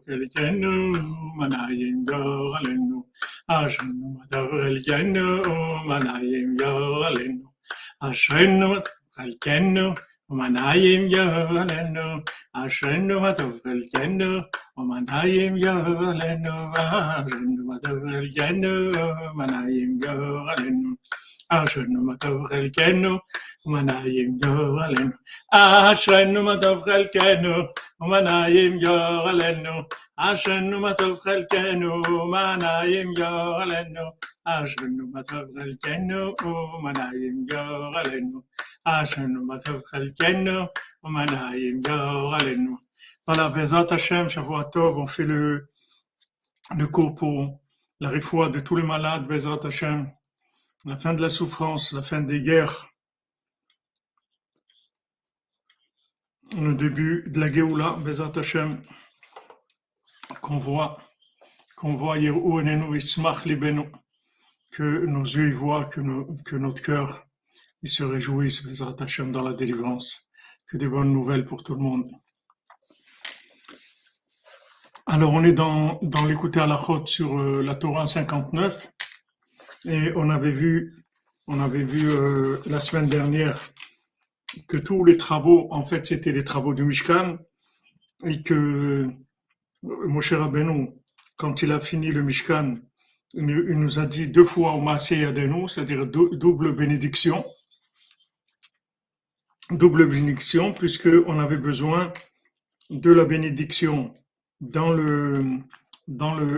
חלקנו, מנעים גורלנו, אשרינו מה טוב חלקנו, מנעים גורלנו, אשרינו מה טוב חלקנו, ומנעים גורלנו, אשרינו מה טוב חלקנו, ומנעים גורלנו, אשרינו מה טוב חלקנו, מנעים גורלנו, אשרינו מה טוב חלקנו, ומנעים גורלנו, אשרינו מה טוב חלקנו, ומנעים גורלנו, אשרינו מה טוב חלקנו, ומנעים גורלנו, אשרינו מה טוב חלקנו, ומנעים גורלנו, אשרינו מה טוב חלקנו, ומנעים גורלנו. Voilà, Bezat Hashem, Shavua Tov, on fait le cours pour la refoua de tous les malades, Bezat Hashem, la fin de la souffrance, la fin des guerres, le début de la Géoula, Bezat Hashem, qu'on voit Yirou Enenu Ismach Libenu, que nos yeux y voient, que notre cœur il se réjouisse, Bezat Hashem, dans la délivrance, que des bonnes nouvelles pour tout le monde. Alors on est dans l'écouter à la chôte sur la Torah 59 et on avait vu la semaine dernière que tous les travaux, en fait, c'était des travaux du Mishkan et que Moshe Rabbeinu, quand il a fini le Mishkan, il nous a dit 2 fois au Maaseh Yadenu, c'est-à-dire double bénédiction, puisque on avait besoin de la bénédiction dans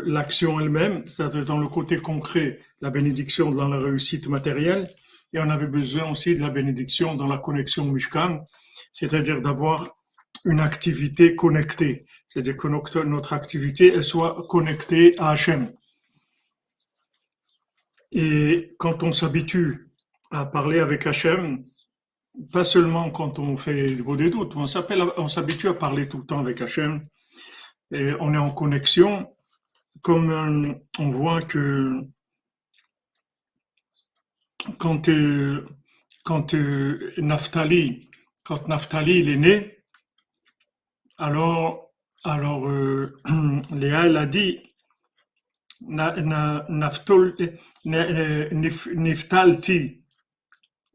l'action elle-même, c'est-à-dire dans le côté concret, la bénédiction dans la réussite matérielle, et on avait besoin aussi de la bénédiction dans la connexion Mishkan, c'est-à-dire d'avoir une activité connectée, c'est-à-dire que notre activité elle soit connectée à Hachem. Et quand on s'habitue à parler avec Hachem, pas seulement quand on fait des doutes, on s'habitue à parler tout le temps avec Hachem, et on est en connexion, comme on voit que quand Naphtali il est né, alors Léa elle a dit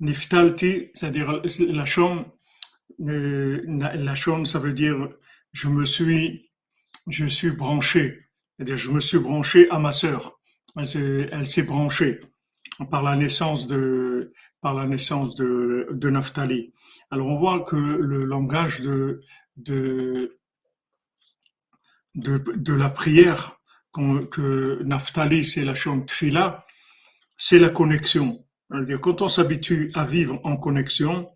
Niftalti, c'est-à-dire la Shon, ça veut dire je suis branché, c'est-à-dire je me suis branché à ma sœur. Elle s'est branchée par la naissance de Naphtali. Alors on voit que le langage de la prière, que Naphtali c'est la Shon Tfila, c'est la connexion. C'est-à-dire quand on s'habitue à vivre en connexion,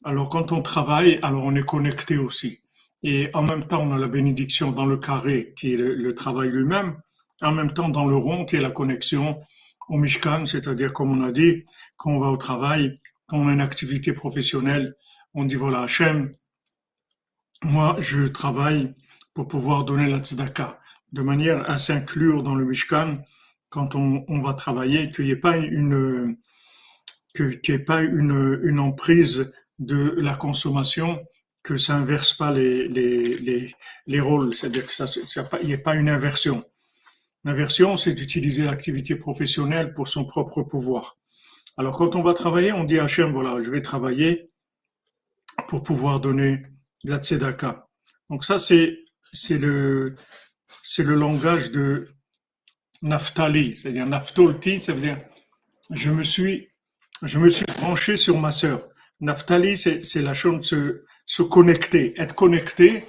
alors quand on travaille, alors on est connecté aussi. Et en même temps, on a la bénédiction dans le carré, qui est le travail lui-même, et en même temps dans le rond, qui est la connexion au Mishkan, c'est-à-dire, comme on a dit, quand on va au travail, quand on a une activité professionnelle, on dit, voilà, Hachem, moi, je travaille pour pouvoir donner la tzedaka, de manière à s'inclure dans le Mishkan, quand on va travailler, qu'il n'y ait pas une emprise de la consommation, que ça inverse pas les rôles, c'est-à-dire que il n'y ait pas une inversion. L'inversion, c'est d'utiliser l'activité professionnelle pour son propre pouvoir. Alors, quand on va travailler, on dit à Hachem, voilà, je vais travailler pour pouvoir donner la tzedaka. Donc ça, c'est le langage de Naphtali, c'est-à-dire Naphtolti, ça veut dire je me suis branché sur ma sœur. Naphtali, c'est la chose de se connecter, être connecté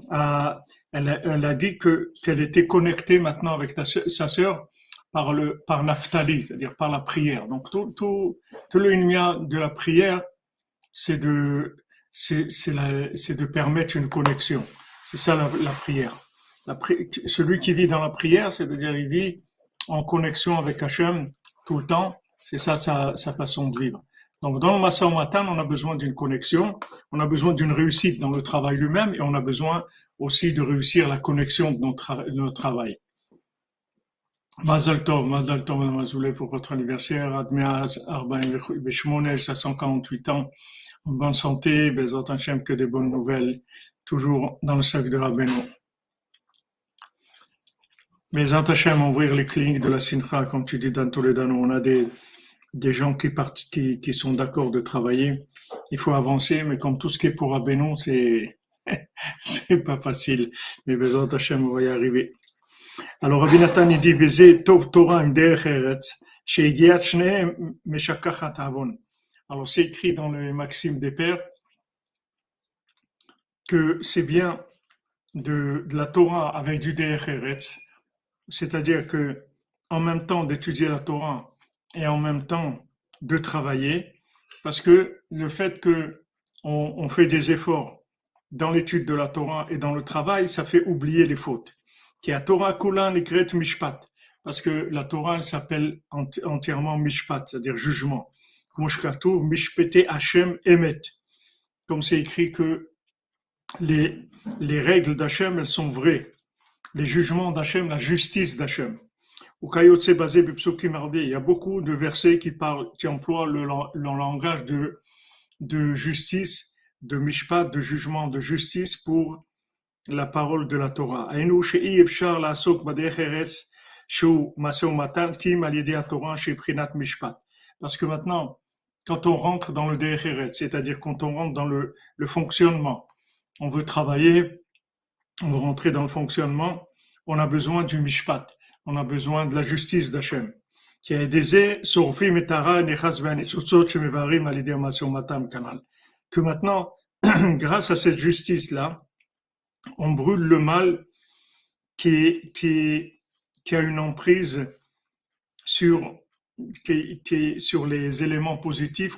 à. Elle a dit qu'elle était connectée maintenant avec sa sœur par Naphtali, c'est-à-dire par la prière. Donc tout le Inyan de la prière, c'est de permettre une connexion. C'est ça la prière. Celui qui vit dans la prière, c'est-à-dire il vit en connexion avec Hachem tout le temps. C'est ça sa façon de vivre. Donc dans le Masa Matan, on a besoin d'une connexion, on a besoin d'une réussite dans le travail lui-même et on a besoin aussi de réussir la connexion de notre travail. Mazal Tov, Madame Azoulay, pour votre anniversaire, Admeaz, Arbaim Beshmonej, à 148 ans, en bonne santé, Bezat Hashem, que des bonnes nouvelles, toujours dans le cercle de Rabbeinu. Mais Zant Hashem, ouvrir les cliniques de la Sincha, comme tu dis dans Toledano, on a des gens qui sont d'accord de travailler. Il faut avancer, mais comme tout ce qui est pour Rabbeinu, c'est pas facile. Mais Bezat Hashem, on va y arriver. Alors Rabbi Nathan, il dit, Veze Tov Torah im derech eretz, she'egiat shnehem meshakachat avon. Alors c'est écrit dans le Maxime des Pères que c'est bien de la Torah avec du derech eretz, c'est-à-dire que en même temps d'étudier la Torah et en même temps de travailler, parce que le fait que on fait des efforts dans l'étude de la Torah et dans le travail, ça fait oublier les fautes. Qui a Torah Kula Nikret Mishpat, parce que la Torah elle s'appelle entièrement Mishpat, c'est-à-dire jugement. Comme Mishpete Hashem Emet, comme c'est écrit que les règles d'Hachem, elles sont vraies. Les jugements d'Hachem, la justice d'Hachem. Il y a beaucoup de versets qui emploient le langage de justice, de mishpat, de jugement, de justice pour la parole de la Torah. Parce que maintenant, quand on rentre dans le derech, c'est-à-dire quand on rentre dans le fonctionnement, on veut travailler, on veut rentrer dans le fonctionnement, on a besoin du mishpat, on a besoin de la justice d'Hachem. Que maintenant, grâce à cette justice-là, on brûle le mal qui a une emprise sur les éléments positifs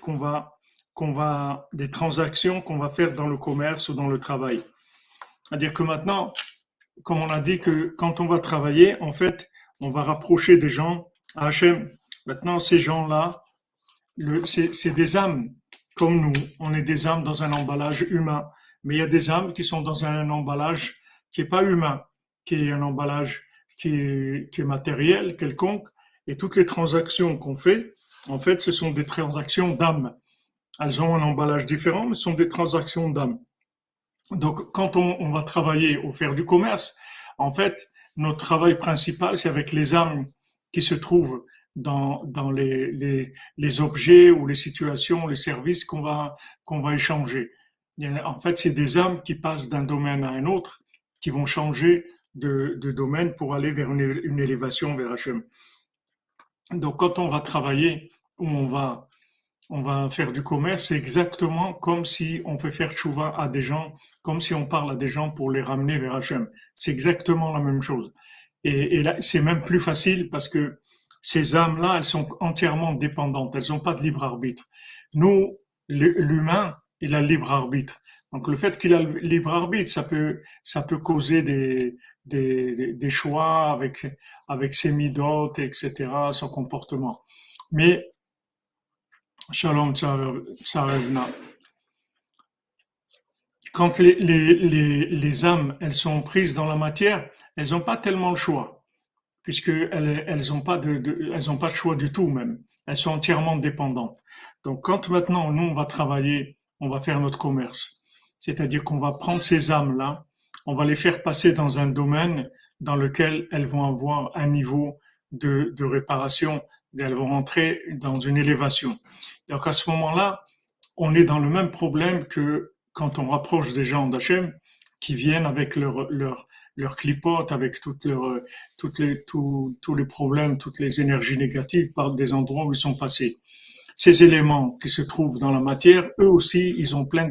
des transactions qu'on va faire dans le commerce ou dans le travail. C'est-à-dire que maintenant, comme on a dit que quand on va travailler, en fait, on va rapprocher des gens à Hachem. Maintenant, ces gens-là, c'est des âmes comme nous. On est des âmes dans un emballage humain. Mais il y a des âmes qui sont dans un emballage qui n'est pas humain, qui est un emballage qui est matériel, quelconque. Et toutes les transactions qu'on fait, en fait, ce sont des transactions d'âme. Elles ont un emballage différent, mais ce sont des transactions d'âme. Donc, quand on va travailler ou faire du commerce, en fait, notre travail principal, c'est avec les âmes qui se trouvent dans les objets ou les situations, les services qu'on va échanger. En fait, c'est des âmes qui passent d'un domaine à un autre, qui vont changer de domaine pour aller vers une élévation vers Hachem. Donc, quand on va travailler ou on va faire du commerce, c'est exactement comme si on fait faire tchouva à des gens, comme si on parle à des gens pour les ramener vers Hachem. C'est exactement la même chose. Et là, c'est même plus facile parce que ces âmes-là, elles sont entièrement dépendantes. Elles n'ont pas de libre arbitre. Nous, l'humain, il a le libre arbitre. Donc, le fait qu'il a le libre arbitre, ça peut causer des choix avec ses midotes, etc., son comportement. Mais, Shalom Tsarevna. Quand les âmes, elles sont prises dans la matière, elles n'ont pas tellement le choix, puisqu'elles n'ont pas elles ont pas de choix du tout même. Elles sont entièrement dépendantes. Donc, quand maintenant, nous, on va travailler, on va faire notre commerce, c'est-à-dire qu'on va prendre ces âmes-là, on va les faire passer dans un domaine dans lequel elles vont avoir un niveau de réparation, elles vont entrer dans une élévation. Donc à ce moment-là, on est dans le même problème que quand on rapproche des gens d'Hachem qui viennent avec leur clipote, avec tous les problèmes, toutes les énergies négatives par des endroits où ils sont passés. Ces éléments qui se trouvent dans la matière, eux aussi, ils ont plein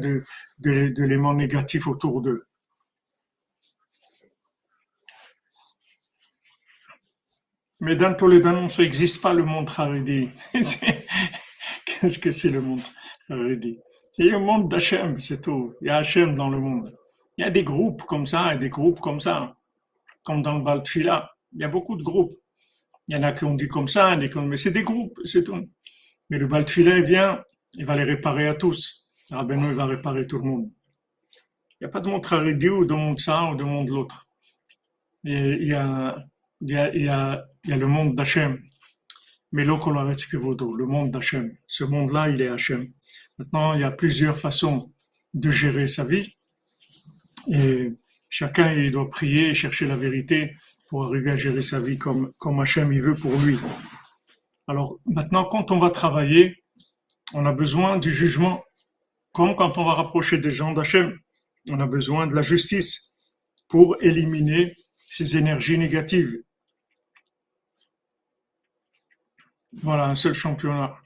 d'éléments négatifs autour d'eux. Mais dans Toledano, ça n'existe pas le monde Haredi. Qu'est-ce que c'est le monde Haredi? C'est le monde d'Hachem, c'est tout. Il y a Hachem dans le monde. Il y a des groupes comme ça et des groupes comme ça. Comme dans le Baal Tfila. Il y a beaucoup de groupes. Il y en a qui ont dit comme ça, mais c'est des groupes, c'est tout. Mais le Baal Tfila, il vient, il va les réparer à tous. Rabbeinu, il va réparer tout le monde. Il n'y a pas de monde Haredi ou de monde ça ou de monde l'autre. Il y a le monde d'Hachem, mais le monde d'Hachem. Ce monde-là, il est Hachem. Maintenant, il y a plusieurs façons de gérer sa vie. Et Chacun, il doit prier et chercher la vérité pour arriver à gérer sa vie comme Hachem il veut pour lui. Alors maintenant, quand on va travailler, on a besoin du jugement. Comme quand on va rapprocher des gens d'Hachem, on a besoin de la justice pour éliminer ces énergies négatives. Voilà, un seul championnat.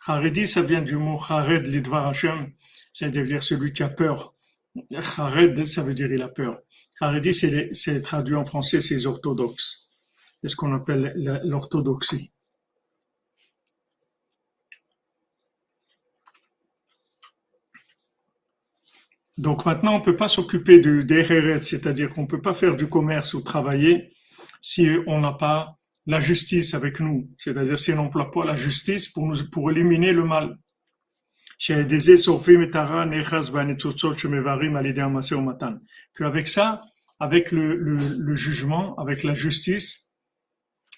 Haredi, ça vient du mot Hared Lidvar Hashem, c'est-à-dire celui qui a peur. Hared, ça veut dire il a peur. Haredi, c'est traduit en français, c'est les orthodoxes. C'est ce qu'on appelle l'orthodoxie. Donc maintenant, on ne peut pas s'occuper d'Ereret, c'est-à-dire qu'on ne peut pas faire du commerce ou travailler si on n'a pas la justice avec nous, c'est-à-dire si on n'emploie pas la justice pour éliminer le mal. Qu'avec ça, avec le jugement, avec la justice,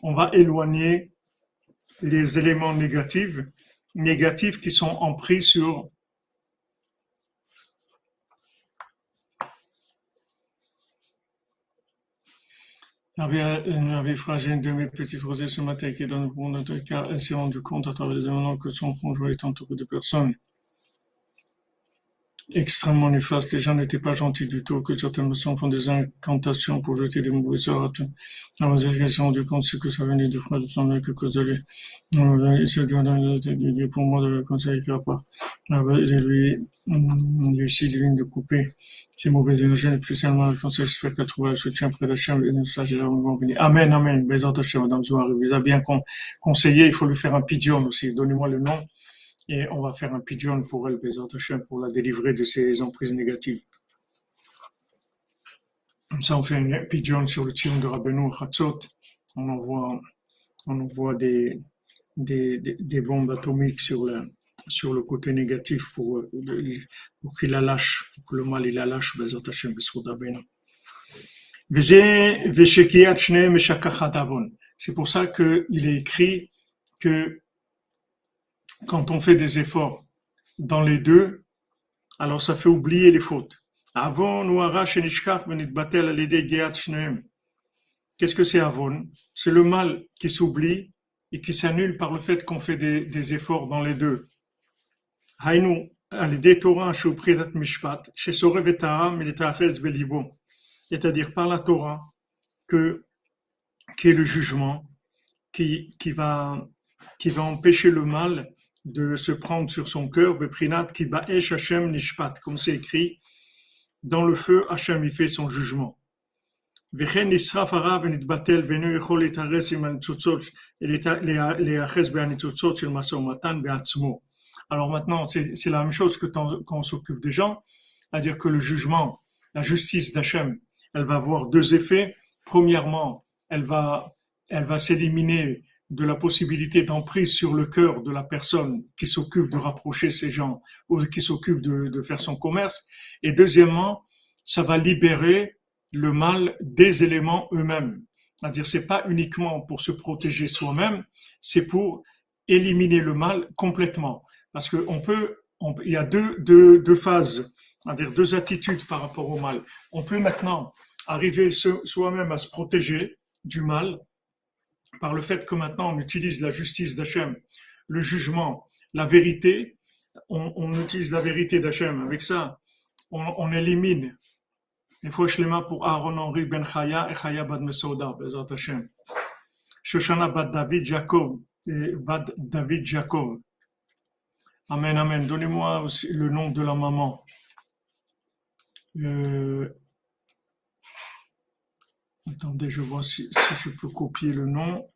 on va éloigner les éléments négatifs qui sont empris sur avait fragile de mes petits frères ce matin qui est dans le monde de car elle s'est rendue compte à travers les événements que son conjoint est entouré de personnes extrêmement néfastes. Les gens n'étaient pas gentils du tout, que certaines personnes font des incantations pour jeter des mauvais sorts à tout. Alors, elle s'est rendue compte que ça venait du frère de son mec à cause de lui. Il s'est dit pour moi de le conseiller qu'il n'y a pas. Lui aussi divine de couper ces mauvaises énergies, et plus seulement le conseil, j'espère qu'elle trouvera le soutien près d'Hachem, et ça, j'ai là où ils vont venir. Amen, amen. Bézant Hachem, Madame Zouar, il vous a bien conseillé, il faut lui faire un pidion aussi. Donnez-moi le nom. Et on va faire un pigeon pour elle, Bézat Hashem, pour la délivrer de ses emprises négatives. Comme ça, on fait un pigeon sur le tion de Rabbeinu Chatzot. On envoie des bombes atomiques sur le côté négatif pour qu'il la lâche, pour que le mal il la lâche, Bézat Hashem, Bézat Rabbeinu. C'est pour ça qu'il est écrit que quand on fait des efforts dans les deux, alors ça fait oublier les fautes. Qu'est-ce que c'est Avon? C'est le mal qui s'oublie et qui s'annule par le fait qu'on fait des efforts dans les deux. C'est-à-dire par la Torah qui est le jugement qui va empêcher le mal de se prendre sur son cœur, comme c'est écrit, dans le feu, Hachem il fait son jugement. Alors maintenant, c'est la même chose que quand on s'occupe des gens, c'est-à-dire que le jugement, la justice d'Hachem, elle va avoir deux effets. Premièrement, elle va s'éliminer de la possibilité d'emprise sur le cœur de la personne qui s'occupe de rapprocher ces gens ou qui s'occupe de faire son commerce. Et deuxièmement, ça va libérer le mal des éléments eux-mêmes. C'est-à-dire, c'est pas uniquement pour se protéger soi-même, c'est pour éliminer le mal complètement. Parce que il y a deux phases, c'est-à-dire deux attitudes par rapport au mal. On peut maintenant arriver soi-même à se protéger du mal, par le fait que maintenant on utilise la justice d'Hachem, le jugement, la vérité, on utilise la vérité d'Hachem. Avec ça, on élimine les fois shlema pour Aaron Henri Ben Chaya et Chaya Bad Mesouda, Bezat Hachem. Shoshana Bad David Jacob, Bad David Jacob. Amen, amen. Donnez-moi aussi le nom de la maman. Attendez, je vois si je peux copier le nom.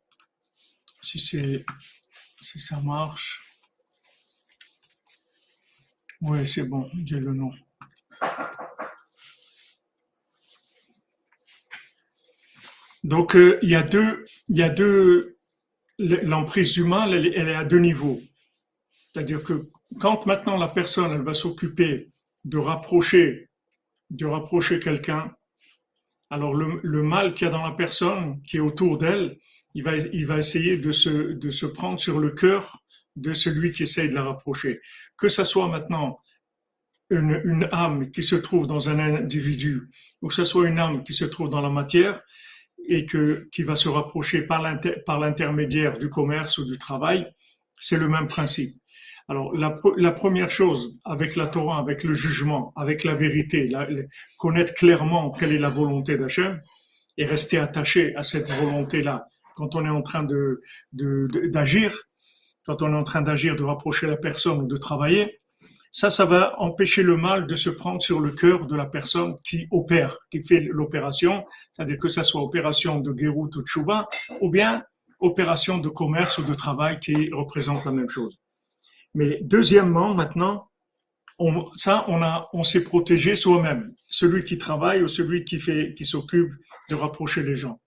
Si ça marche. Oui, c'est bon, j'ai le nom. Donc, il y a deux, l'emprise du mal, elle est à deux niveaux. C'est-à-dire que quand maintenant la personne, elle va s'occuper de rapprocher quelqu'un, alors le mal qu'il y a dans la personne, qui est autour d'elle, il va essayer de se prendre sur le cœur de celui qui essaye de la rapprocher. Que ça soit maintenant une âme qui se trouve dans un individu, ou que ce soit une âme qui se trouve dans la matière et qui va se rapprocher par l'intermédiaire du commerce ou du travail, c'est le même principe. Alors, la première chose avec la Torah, avec le jugement, avec la vérité, connaître clairement quelle est la volonté d'Hachem et rester attaché à cette volonté-là quand on est en train d'agir, quand on est en train d'agir, de rapprocher la personne ou de travailler, ça va empêcher le mal de se prendre sur le cœur de la personne qui opère, qui fait l'opération, c'est-à-dire que ça soit opération de Gérout ou de Tchouva, ou bien opération de commerce ou de travail qui représente la même chose. Mais deuxièmement, maintenant, on s'est protégé soi-même, celui qui travaille ou celui qui s'occupe de rapprocher les gens.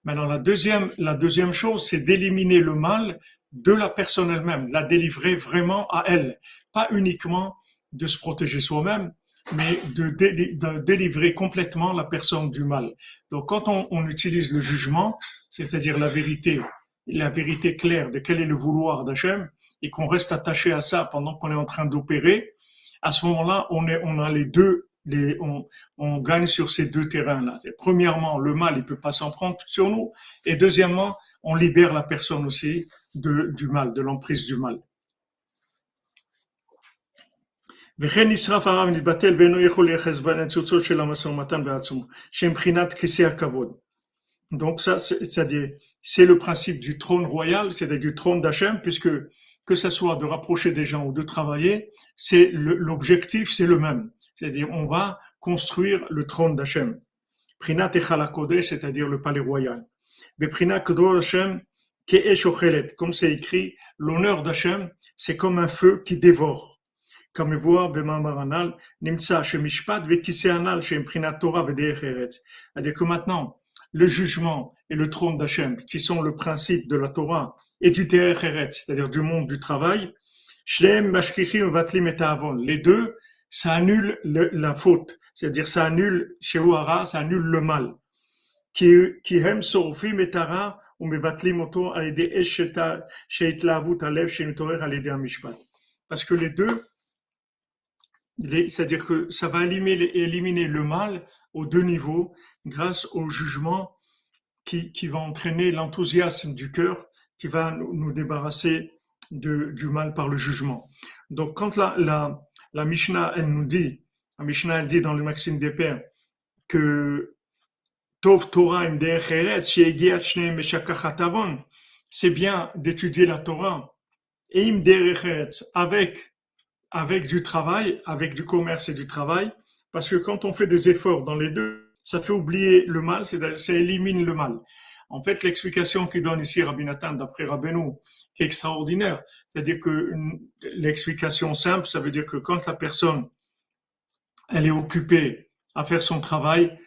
Maintenant, la deuxième chose, c'est d'éliminer le mal de la personne elle-même, de la délivrer vraiment à elle, pas uniquement de se protéger soi-même, mais de délivrer complètement la personne du mal. Donc, quand on utilise le jugement, c'est-à-dire la vérité claire de quel est le vouloir d'Hachem, et qu'on reste attaché à ça pendant qu'on est en train d'opérer, à ce moment-là, on a les deux, on gagne sur ces deux terrains-là. Premièrement, le mal, il peut pas s'en prendre sur nous, et deuxièmement, on libère la personne aussi du mal, de l'emprise du mal. וכן נשרף הרב נתבטל ואינו יכול לייחס בניצוצות של המשא ומתן בעצמו, שהם בחינת כיסא הכבוד. Donc ça, c'est-à-dire, c'est le principe du trône royal, c'est-à-dire du trône d'Hachem, puisque que ça soit de rapprocher des gens ou de travailler, c'est l'objectif, c'est le même. C'est-à-dire, on va construire le trône d'Hachem. Prinat Echal HaKodesh, c'est-à-dire le palais royal. Mais Prinat Kedor Hachem, Ke'esh Ochelet, comme c'est écrit, l'honneur d'Hachem, c'est comme un feu qui dévore. Comme voir Bemamar Anal, Nimtsa Shemishpat, Vekise Anal, Shem Prinat Torah V'Derech Eretz. C'est-à-dire que maintenant, le jugement et le trône d'Hachem, qui sont le principe de la Torah et du Derech Eretz, c'est-à-dire du monde du travail, Shlem Mashkichim Vatlim et Ta'avon. Les deux, ça annule la faute, c'est-à-dire ça annule Shehuara, ça annule le mal. Qui hem sorfim et tara ou mevatlim oto à l'aider esheta sheitlavut alev shenutorer à l'aider amishpat. Parce que les deux, c'est-à-dire que ça va éliminer le mal aux deux niveaux grâce au jugement qui va entraîner l'enthousiasme du cœur, qui va nous débarrasser du mal par le jugement. Donc quand la Mishnah, elle nous dit, la Mishnah, elle dit dans le Maxime des Pères que Tov Torah im derech eretz she'egiat shneim meshakachat avon, c'est bien d'étudier la Torah et im derech eretz avec du travail, avec du commerce et du travail, parce que quand on fait des efforts dans les deux, ça fait oublier le mal, ça élimine le mal. En fait, l'explication qu'il donne ici Rabbi Nathan d'après Rabbeinu, qui est extraordinaire, c'est-à-dire que l'explication simple, ça veut dire que quand la personne, elle est occupée à faire son travail,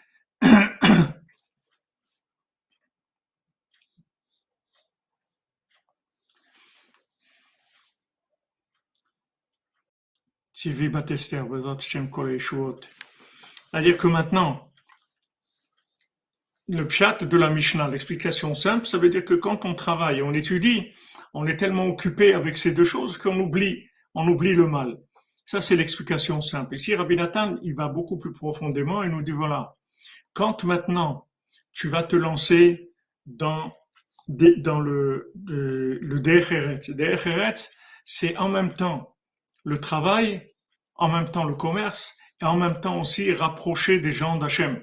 Sylvie Batester, c'est-à-dire que maintenant, le pshat de la Mishnah, l'explication simple, ça veut dire que quand on travaille, on étudie, on est tellement occupé avec ces deux choses qu'on oublie le mal. Ça, c'est l'explication simple. Ici, Rabbi Nathan, il va beaucoup plus profondément et nous dit, voilà, quand maintenant tu vas te lancer dans le Derech Eretz. Derech Eretz, c'est en même temps le travail, en même temps le commerce, et en même temps aussi rapprocher des gens d'Hachem.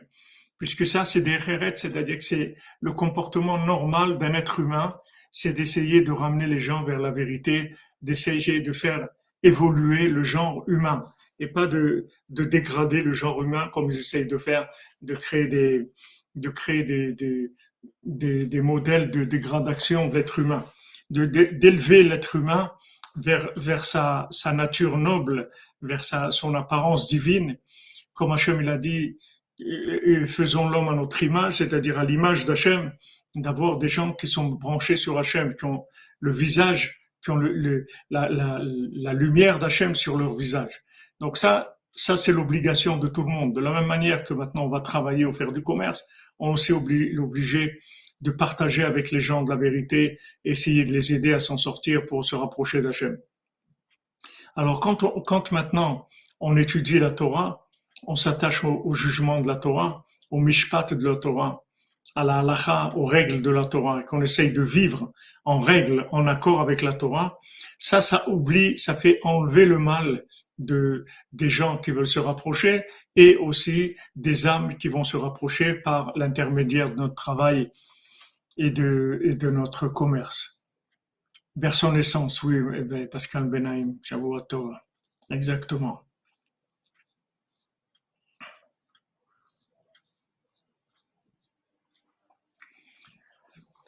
Puisque ça, c'est Derech Eretz, c'est-à-dire que c'est le comportement normal d'un être humain, c'est d'essayer de ramener les gens vers la vérité, d'essayer de faire évoluer le genre humain, et pas de dégrader le genre humain comme ils essayent de faire, de créer des modèles de dégradation de l'être humain, d'élever l'être humain vers sa nature noble, vers son apparence divine, comme Hachem il a dit, faisons l'homme à notre image, c'est-à-dire à l'image d'Hachem, d'avoir des gens qui sont branchés sur Hachem, qui ont le visage, qui ont la lumière d'Hachem sur leur visage. Donc ça c'est l'obligation de tout le monde. De la même manière que maintenant on va travailler ou faire du commerce, on est aussi obligé de partager avec les gens de la vérité, essayer de les aider à s'en sortir pour se rapprocher d'Hachem. Alors quand maintenant on étudie la Torah, on s'attache au jugement de la Torah, au mishpat de la Torah, à la halacha, aux règles de la Torah, et qu'on essaye de vivre en règle, en accord avec la Torah, ça oublie, ça fait enlever le mal des gens qui veulent se rapprocher et aussi des âmes qui vont se rapprocher par l'intermédiaire de notre travail et de notre commerce. Vers son essence, oui, eh ben, Pascal Benaïm, Shavuot Tov. Exactement.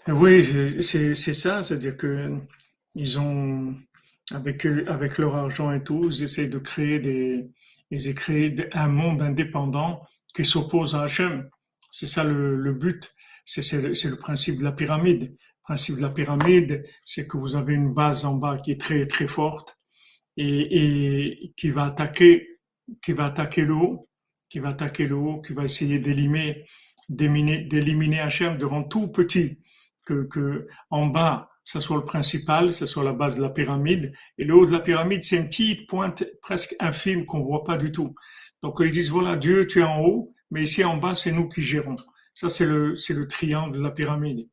Oui, c'est ça, c'est-à-dire que ils ont, avec leur argent et tout, ils essaient de créer ils ont créé un monde indépendant qui s'oppose à Hachem. C'est ça le but. C'est le principe de la pyramide. Le principe de la pyramide, c'est que vous avez une base en bas qui est très, très forte et qui va attaquer le haut, qui va essayer d'éliminer Hachem, de rendre tout petit, que en bas, ça soit le principal, ça soit la base de la pyramide, et le haut de la pyramide, c'est une petite pointe presque infime qu'on voit pas du tout. Donc ils disent voilà, Dieu, tu es en haut, mais ici en bas, c'est nous qui gérons. Ça, c'est le triangle de la pyramide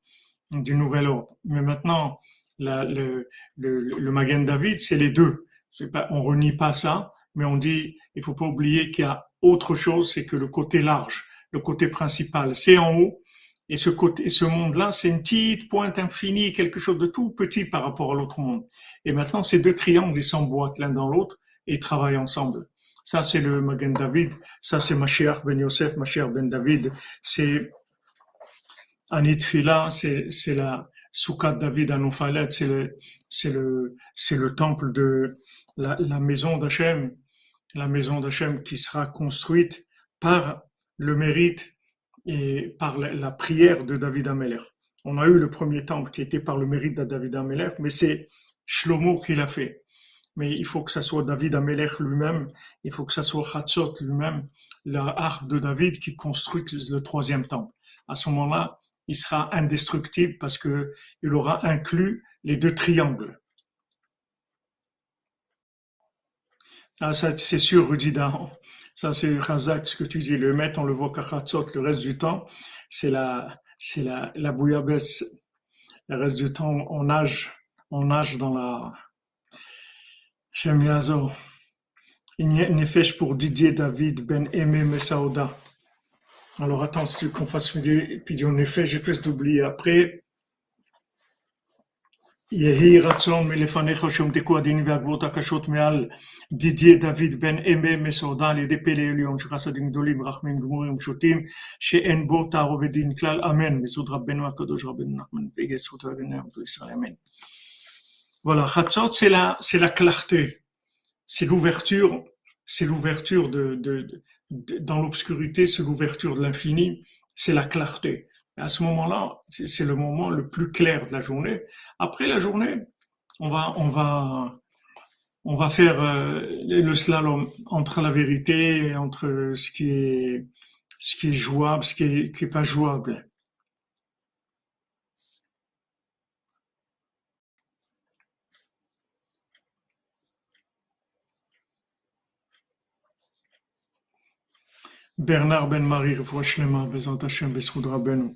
du nouvel ordre. Mais maintenant, le Magen David, c'est les deux. Pas, on renie pas ça, mais on dit, il faut pas oublier qu'il y a autre chose, c'est que le côté large, le côté principal, c'est en haut. Et ce monde-là, c'est une petite pointe infinie, quelque chose de tout petit par rapport à l'autre monde. Et maintenant, ces deux triangles, ils s'emboîtent l'un dans l'autre et ils travaillent ensemble. Ça, c'est le Magen David. Ça, c'est Mashiach ben Yosef, Mashiach ben David. C'est Anit Fila, c'est la Soukhat David à Nouphalet, c'est le temple de la maison d'Hachem, la maison d'Hachem qui sera construite par le mérite et par la prière de David Ameller. On a eu le premier temple qui était par le mérite de David Ameller, mais c'est Shlomo qui l'a fait. Mais il faut que ça soit David Ameller lui-même, il faut que ça soit Hatzot lui-même, la harpe de David qui construit le troisième temple. À ce moment-là, il sera indestructible parce que il aura inclus les deux triangles. Ah, ça, c'est sûr, Rudida. Ça, c'est Razak, ce que tu dis. Le maître, on le voit qu'à Khatsot, le reste du temps, c'est la bouillabaisse. Le reste du temps, on nage dans la Shemiazo. Nefesh pour Didier David Ben Aimé Messaouda. Alors attends, si tu veux qu'on fasse puis en effet, j'ai plus d'oublier après. יהי רצון מלפניך שעומדקו הדין והגבורות הקשות מעל דידיה דוד בן אמה מסעודה על ידי פלא עליון שחסדים גדולים רחמים גמורים ופשוטים שאין בו תערובת דין כלל אמן בזכות רבנו הקדוש רבנו נחמן ויהי זכות הגנה ישראל אמן. Voilà, Chatzot, c'est la clarté, c'est l'ouverture dans l'obscurité, c'est l'ouverture de l'infini, c'est la clarté. Et à ce moment-là, c'est le moment le plus clair de la journée. Après la journée, on va, on va, on va faire le slalom entre la vérité et entre ce qui est jouable, ce qui est pas jouable. Bernard Ben Marie, Refoua Shlema, Bezant Hashem, Bezchut Rabbeinu.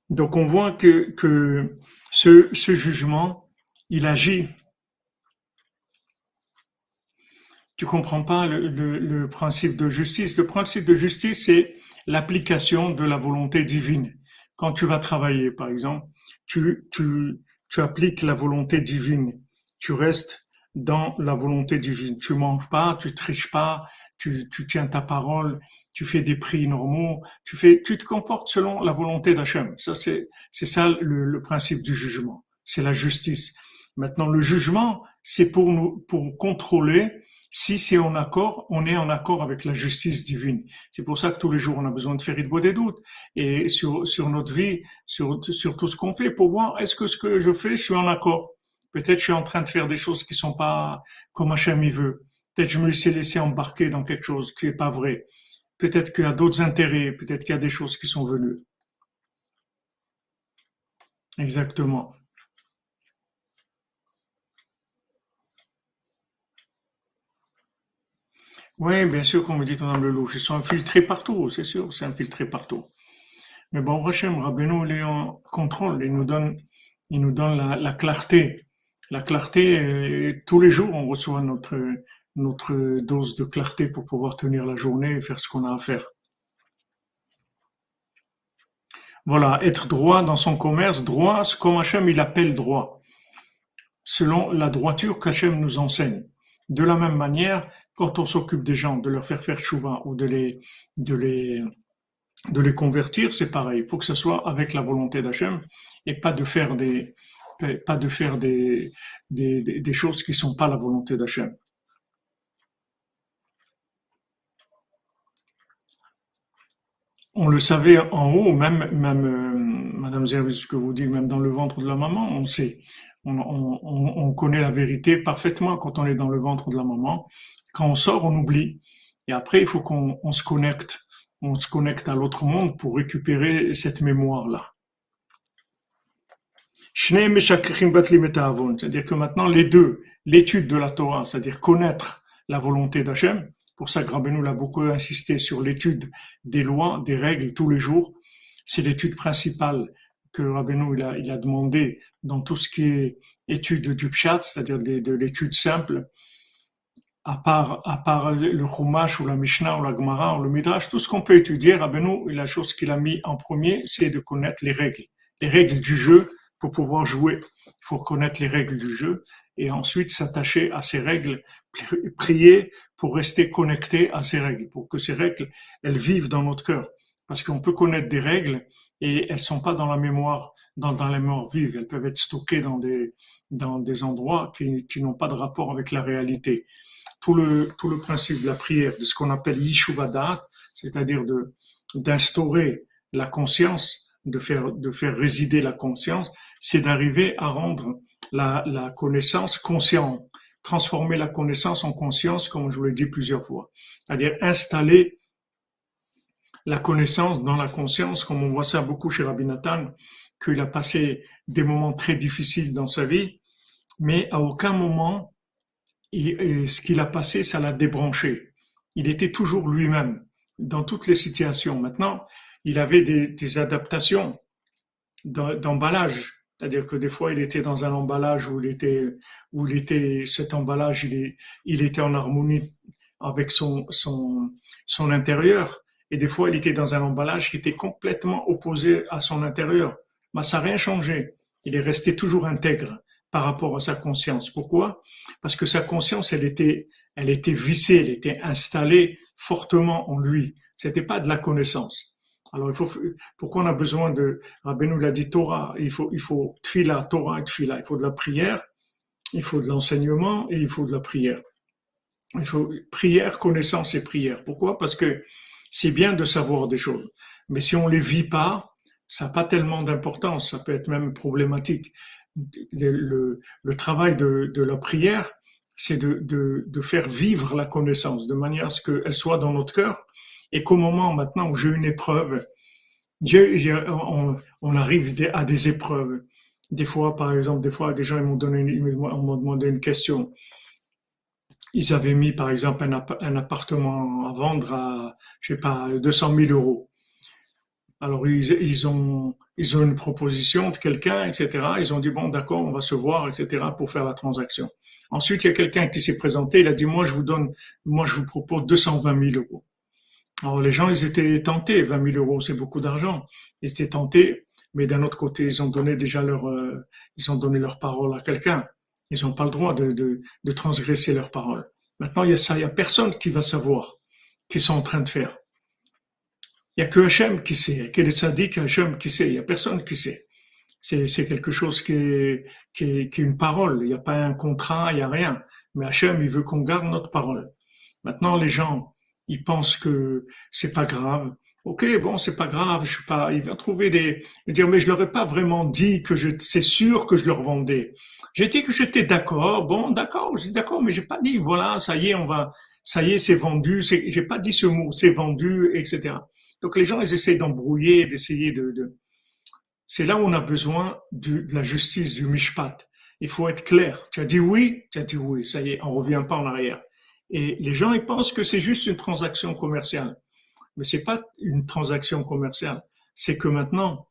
Donc on voit que ce jugement, il agit. Tu comprends pas le principe de justice. Le principe de justice, c'est l'application de la volonté divine. Quand tu vas travailler, par exemple, tu appliques la volonté divine. Tu restes dans la volonté divine. Tu manges pas, tu triches pas, tu tiens ta parole, tu fais des prix normaux, tu te comportes selon la volonté d'Hachem. Ça, c'est ça le principe du jugement. C'est la justice. Maintenant, le jugement, c'est pour contrôler si c'est en accord, on est en accord avec la justice divine. C'est pour ça que tous les jours, on a besoin de faire des doutes et sur notre vie, sur tout ce qu'on fait, pour voir est-ce que ce que je fais, je suis en accord. Peut-être je suis en train de faire des choses qui sont pas comme Hachem il veut. Peut-être je me suis laissé embarquer dans quelque chose qui n'est pas vrai. Peut-être qu'il y a d'autres intérêts, peut-être qu'il y a des choses qui sont venues. Exactement. Oui, bien sûr, comme vous dites, Madame Lelouch, ils sont infiltrés partout, c'est sûr, c'est infiltré partout. Mais bon, Hachem, Rabbeinu, il est en contrôle, il nous donne la clarté. La clarté, tous les jours, on reçoit notre dose de clarté pour pouvoir tenir la journée et faire ce qu'on a à faire. Voilà, être droit dans son commerce, droit, c'est comme Hachem, il appelle droit, selon la droiture qu'Hachem nous enseigne. De la même manière, quand on s'occupe des gens, de leur faire faire chouva ou de les, de les convertir, c'est pareil. Il faut que ce soit avec la volonté d'Hachem et pas de faire des choses qui ne sont pas la volonté d'Hachem. On le savait en haut, même Madame Zervis, ce que vous dites, même dans le ventre de la maman, on sait. On connaît la vérité parfaitement quand on est dans le ventre de la maman. Quand on sort, on oublie. Et après, il faut qu'on se connecte. On se connecte à l'autre monde pour récupérer cette mémoire-là. C'est-à-dire que maintenant, les deux, l'étude de la Torah, c'est-à-dire connaître la volonté d'Hachem, pour ça que Rabbeinu a beaucoup insisté sur l'étude des lois, des règles tous les jours. C'est l'étude principale que Rabbeinu il a demandé dans tout ce qui est étude du Pshat, c'est-à-dire de l'étude simple, à part le Chumash ou la Mishnah ou la Gemara ou le Midrash, tout ce qu'on peut étudier, Rabbeinu, la chose qu'il a mis en premier, c'est de connaître les règles du jeu pour pouvoir jouer. Il faut connaître les règles du jeu et ensuite s'attacher à ces règles, prier pour rester connecté à ces règles, pour que ces règles, elles vivent dans notre cœur. Parce qu'on peut connaître des règles et elles sont pas dans la mémoire, dans la mémoire vive. Elles peuvent être stockées dans des endroits qui n'ont pas de rapport avec la réalité. Tout le principe de la prière, de ce qu'on appelle Yishuvadat, c'est-à-dire d'instaurer la conscience, de faire résider la conscience, c'est d'arriver à rendre la connaissance consciente, transformer la connaissance en conscience, comme je vous l'ai dit plusieurs fois. C'est-à-dire installer la connaissance dans la conscience, comme on voit ça beaucoup chez Rabbi Nathan, qu'il a passé des moments très difficiles dans sa vie, mais à aucun moment et ce qu'il a passé, ça l'a débranché. Il était toujours lui-même dans toutes les situations. Maintenant, il avait des adaptations d'emballage. C'est-à-dire que des fois, il était dans un emballage où cet emballage, il était en harmonie avec son intérieur. Et des fois, il était dans un emballage qui était complètement opposé à son intérieur. Mais ça n'a rien changé. Il est resté toujours intègre par rapport à sa conscience. Pourquoi? Parce que sa conscience, elle était vissée, elle était installée fortement en lui. C'était pas de la connaissance. Alors, pourquoi on a besoin de, Rabbeinu l'a dit Torah, il faut tfila, Torah et tfila. Il faut de la prière, il faut de l'enseignement et il faut de la prière. Il faut prière, connaissance et prière. Pourquoi? Parce que c'est bien de savoir des choses. Mais si on les vit pas, ça n'a pas tellement d'importance. Ça peut être même problématique. Le travail de la prière, c'est de faire vivre la connaissance de manière à ce qu'elle soit dans notre cœur et qu'au moment maintenant où j'ai une épreuve, on arrive à des épreuves. Des fois, par exemple, des gens m'ont demandé une question. Ils avaient mis, par exemple, un appartement à vendre à, je sais pas, 200 000 euros. Alors, ils ont une proposition de quelqu'un, etc. Ils ont dit, bon, d'accord, on va se voir, etc., pour faire la transaction. Ensuite, il y a quelqu'un qui s'est présenté, il a dit, moi, je vous propose 220 000 euros. Alors, les gens, ils étaient tentés. 20 000 euros, c'est beaucoup d'argent. Ils étaient tentés, mais d'un autre côté, ils ont donné déjà ils ont donné leur parole à quelqu'un. Ils n'ont pas le droit de transgresser leur parole. Maintenant, il y a ça, il y a personne qui va savoir qu'ils sont en train de faire. Il y a que Hachem qui sait, il y a que les tzaddik Hachem qui sait, il y a personne qui sait. C'est quelque chose qui est une parole. Il n'y a pas un contrat, il n'y a rien. Mais Hachem, il veut qu'on garde notre parole. Maintenant, les gens, ils pensent que c'est pas grave. Ok, bon, c'est pas grave, je suis pas. Il va trouver il va dire, mais je leur ai pas vraiment dit c'est sûr que je leur vendais. J'ai dit que j'étais d'accord. Bon, d'accord, je suis d'accord, mais j'ai pas dit, voilà, ça y est, ça y est, c'est vendu. J'ai pas dit ce mot, c'est vendu, etc. Donc les gens, ils essaient d'embrouiller, d'essayer c'est là où on a besoin de la justice, du mishpat. Il faut être clair. Tu as dit oui, ça y est, on revient pas en arrière. Et les gens, ils pensent que c'est juste une transaction commerciale. Mais c'est pas une transaction commerciale. C'est que maintenant,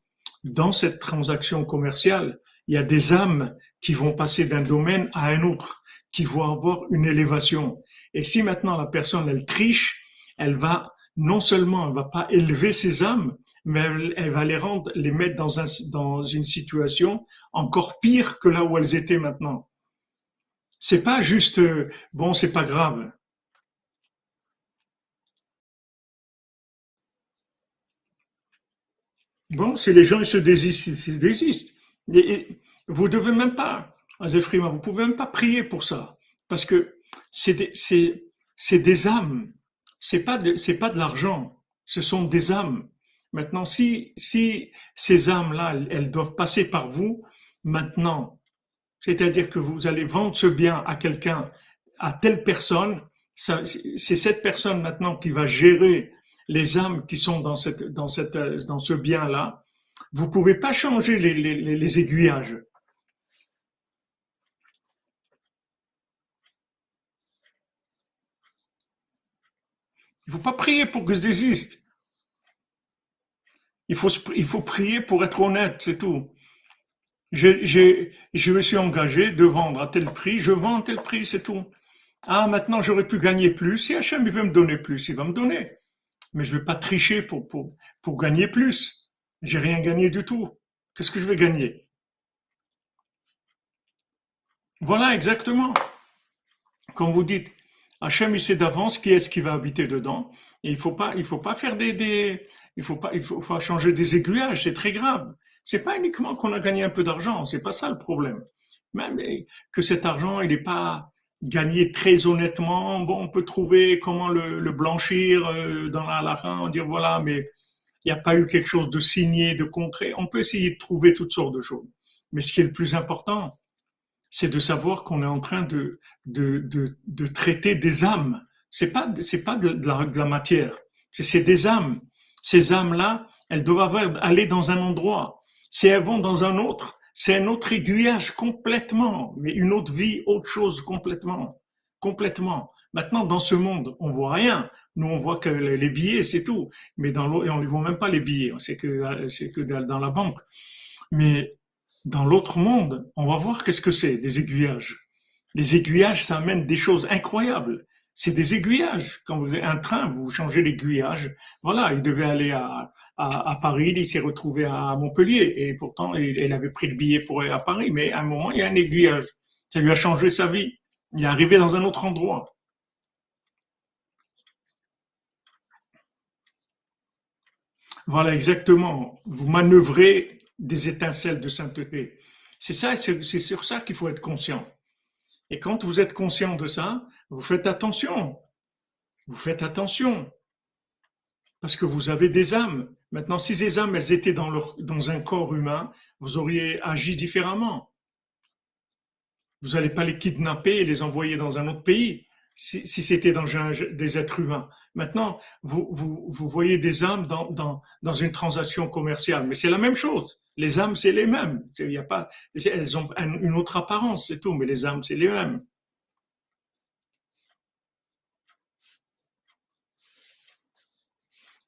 dans cette transaction commerciale, il y a des âmes qui vont passer d'un domaine à un autre, qui vont avoir une élévation. Et si maintenant la personne, elle triche, elle va, non seulement, elle va pas élever ses âmes, mais elle va les rendre, les mettre dans une situation encore pire que là où elles étaient maintenant. C'est pas juste, bon, c'est pas grave. Bon, si les gens ils se désistent, ils se désistent. Et vous devez même pas, Azefrima, vous pouvez même pas prier pour ça, parce que c'est des âmes. C'est pas de l'argent. Ce sont des âmes. Maintenant, si ces âmes-là, elles doivent passer par vous, maintenant, c'est-à-dire que vous allez vendre ce bien à quelqu'un, à telle personne, c'est cette personne maintenant qui va gérer les âmes qui sont dans ce bien-là. Vous pouvez pas changer les aiguillages. Il faut pas prier pour que je désiste. Il faut prier pour être honnête, c'est tout. Je me suis engagé de vendre à tel prix, je vends à tel prix, c'est tout. Ah, maintenant j'aurais pu gagner plus. Si Hachem il veut me donner plus, il va me donner. Mais je ne vais pas tricher pour gagner plus. J'ai rien gagné du tout. Qu'est-ce que je vais gagner? Voilà, exactement. Comme vous dites, Hachem, il sait d'avance qui est-ce qui va habiter dedans. Et il faut pas faire faut changer des aiguillages. C'est très grave. C'est pas uniquement qu'on a gagné un peu d'argent. C'est pas ça le problème. Même que cet argent, il n'est pas gagné très honnêtement. Bon, on peut trouver comment le blanchir dans la halakha, dire voilà, mais il n'y a pas eu quelque chose de signé, de concret. On peut essayer de trouver toutes sortes de choses. Mais ce qui est le plus important, c'est de savoir qu'on est en train de traiter des âmes. C'est pas de la matière. C'est des âmes. Ces âmes-là, elles doivent aller dans un endroit. Si elles vont dans un autre, c'est un autre aiguillage complètement, mais une autre vie, autre chose complètement. Complètement. Maintenant, dans ce monde, on voit rien. Nous, on voit que les billets, c'est tout. Mais dans l'autre, on ne voit même pas les billets. C'est que dans la banque. Mais dans l'autre monde, on va voir qu'est-ce que c'est, des aiguillages. Les aiguillages, ça amène des choses incroyables. C'est des aiguillages. Quand vous avez un train, vous changez l'aiguillage. Voilà, il devait aller à Paris, il s'est retrouvé à Montpellier. Et pourtant, il avait pris le billet pour aller à Paris. Mais à un moment, il y a un aiguillage. Ça lui a changé sa vie. Il est arrivé dans un autre endroit. Voilà, exactement. Vous manœuvrez des étincelles de sainteté. C'est ça, c'est sur ça qu'il faut être conscient. Et quand vous êtes conscient de ça, vous faites attention. Vous faites attention. Parce que vous avez des âmes. Maintenant, si ces âmes, elles étaient dans un corps humain, vous auriez agi différemment. Vous n'allez pas les kidnapper et les envoyer dans un autre pays si c'était des êtres humains. Maintenant, vous voyez des âmes dans une transaction commerciale, mais c'est la même chose. Les âmes, c'est les mêmes. Il y a pas, elles ont une autre apparence, c'est tout, mais les âmes, c'est les mêmes.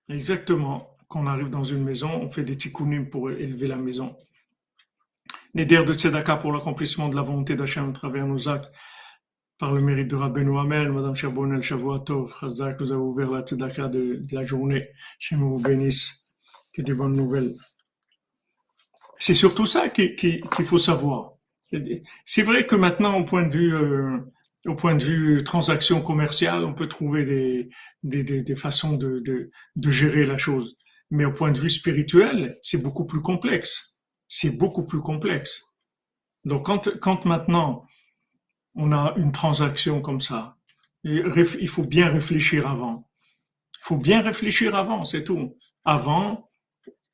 Exactement. Quand on arrive dans une maison, on fait des tikkunim pour élever la maison. Neder de tzedaka pour l'accomplissement de la volonté d'Hachem à travers nos actes, par le mérite de Rabbeinu Hamel, Madame Charbonnel, Shavuatov, Chazak nous a ouvert la tzedaka de la journée. Hachem vous bénisse. Que des bonnes nouvelles. C'est surtout ça qu'il faut savoir. C'est vrai que maintenant, au point de vue transaction commerciale, on peut trouver des façons de gérer la chose. Mais au point de vue spirituel, c'est beaucoup plus complexe. C'est beaucoup plus complexe. Donc quand maintenant on a une transaction comme ça, il faut bien réfléchir avant. Il faut bien réfléchir avant, c'est tout. Avant,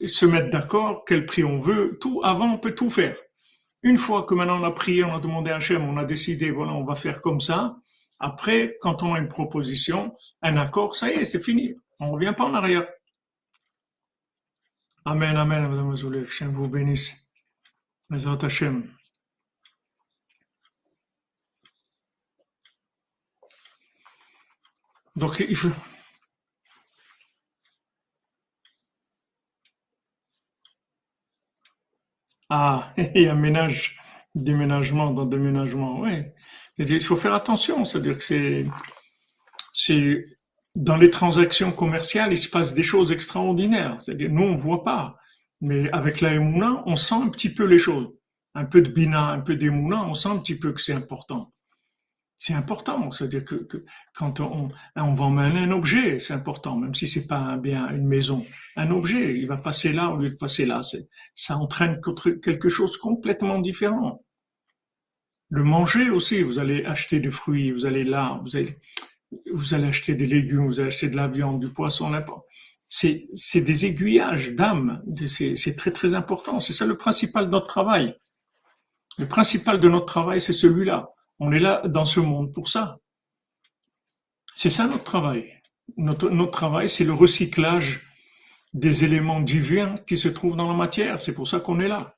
se mettre d'accord, quel prix on veut, tout, avant on peut tout faire. Une fois que maintenant on a prié, on a demandé à Hachem, on a décidé, voilà, on va faire comme ça. Après, quand on a une proposition, un accord, ça y est, c'est fini. On ne revient pas en arrière. Amen, amen, Madame Azoulay. Hachem vous bénisse. Mesrat Hachem. Donc, il faut... Ah, il y a ménage, déménagement dans déménagement, oui. Il faut faire attention, c'est-à-dire que c'est, dans les transactions commerciales, il se passe des choses extraordinaires. C'est-à-dire, nous, on ne voit pas. Mais avec la Emouna, on sent un petit peu les choses. Un peu de Bina, un peu d'Emouna, on sent un petit peu que c'est important. C'est important, c'est-à-dire que quand on va emmener un objet, c'est important, même si c'est pas un bien, une maison. Un objet, il va passer là au lieu de passer là. Ça entraîne quelque chose complètement différent. Le manger aussi, vous allez acheter des fruits, vous allez là, vous allez acheter des légumes, vous allez acheter de la viande, du poisson, n'importe. C'est des aiguillages d'âme. C'est très très important. C'est ça le principal de notre travail. Le principal de notre travail, c'est celui-là. On est là dans ce monde pour ça. C'est ça notre travail. Notre travail, c'est le recyclage des éléments divins qui se trouvent dans la matière. C'est pour ça qu'on est là.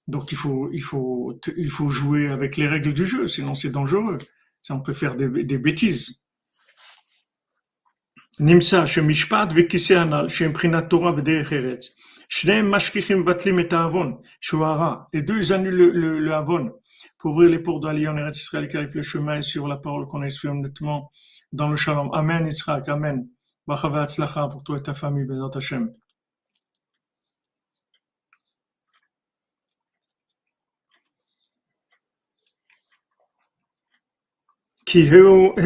Donc il faut jouer avec les règles du jeu, sinon c'est dangereux. Ça, on peut faire des bêtises. נמצא שמשפט וכיסא הנ"ל שהם מבחינת תורה ודרך ארץ, שניהם משכיחים מבטלים את העוון שהוא הרע. Les deux annulent le avon pour ouvrir les portes d'aller en Eretz Israël qui arrive le chemin sur la parole qu'on exprime honnêtement dans le shalom. Amen Yitzhak, Amen. Bracha v'atzlacha pour toi et ta famille, Bezrat Hashem. כי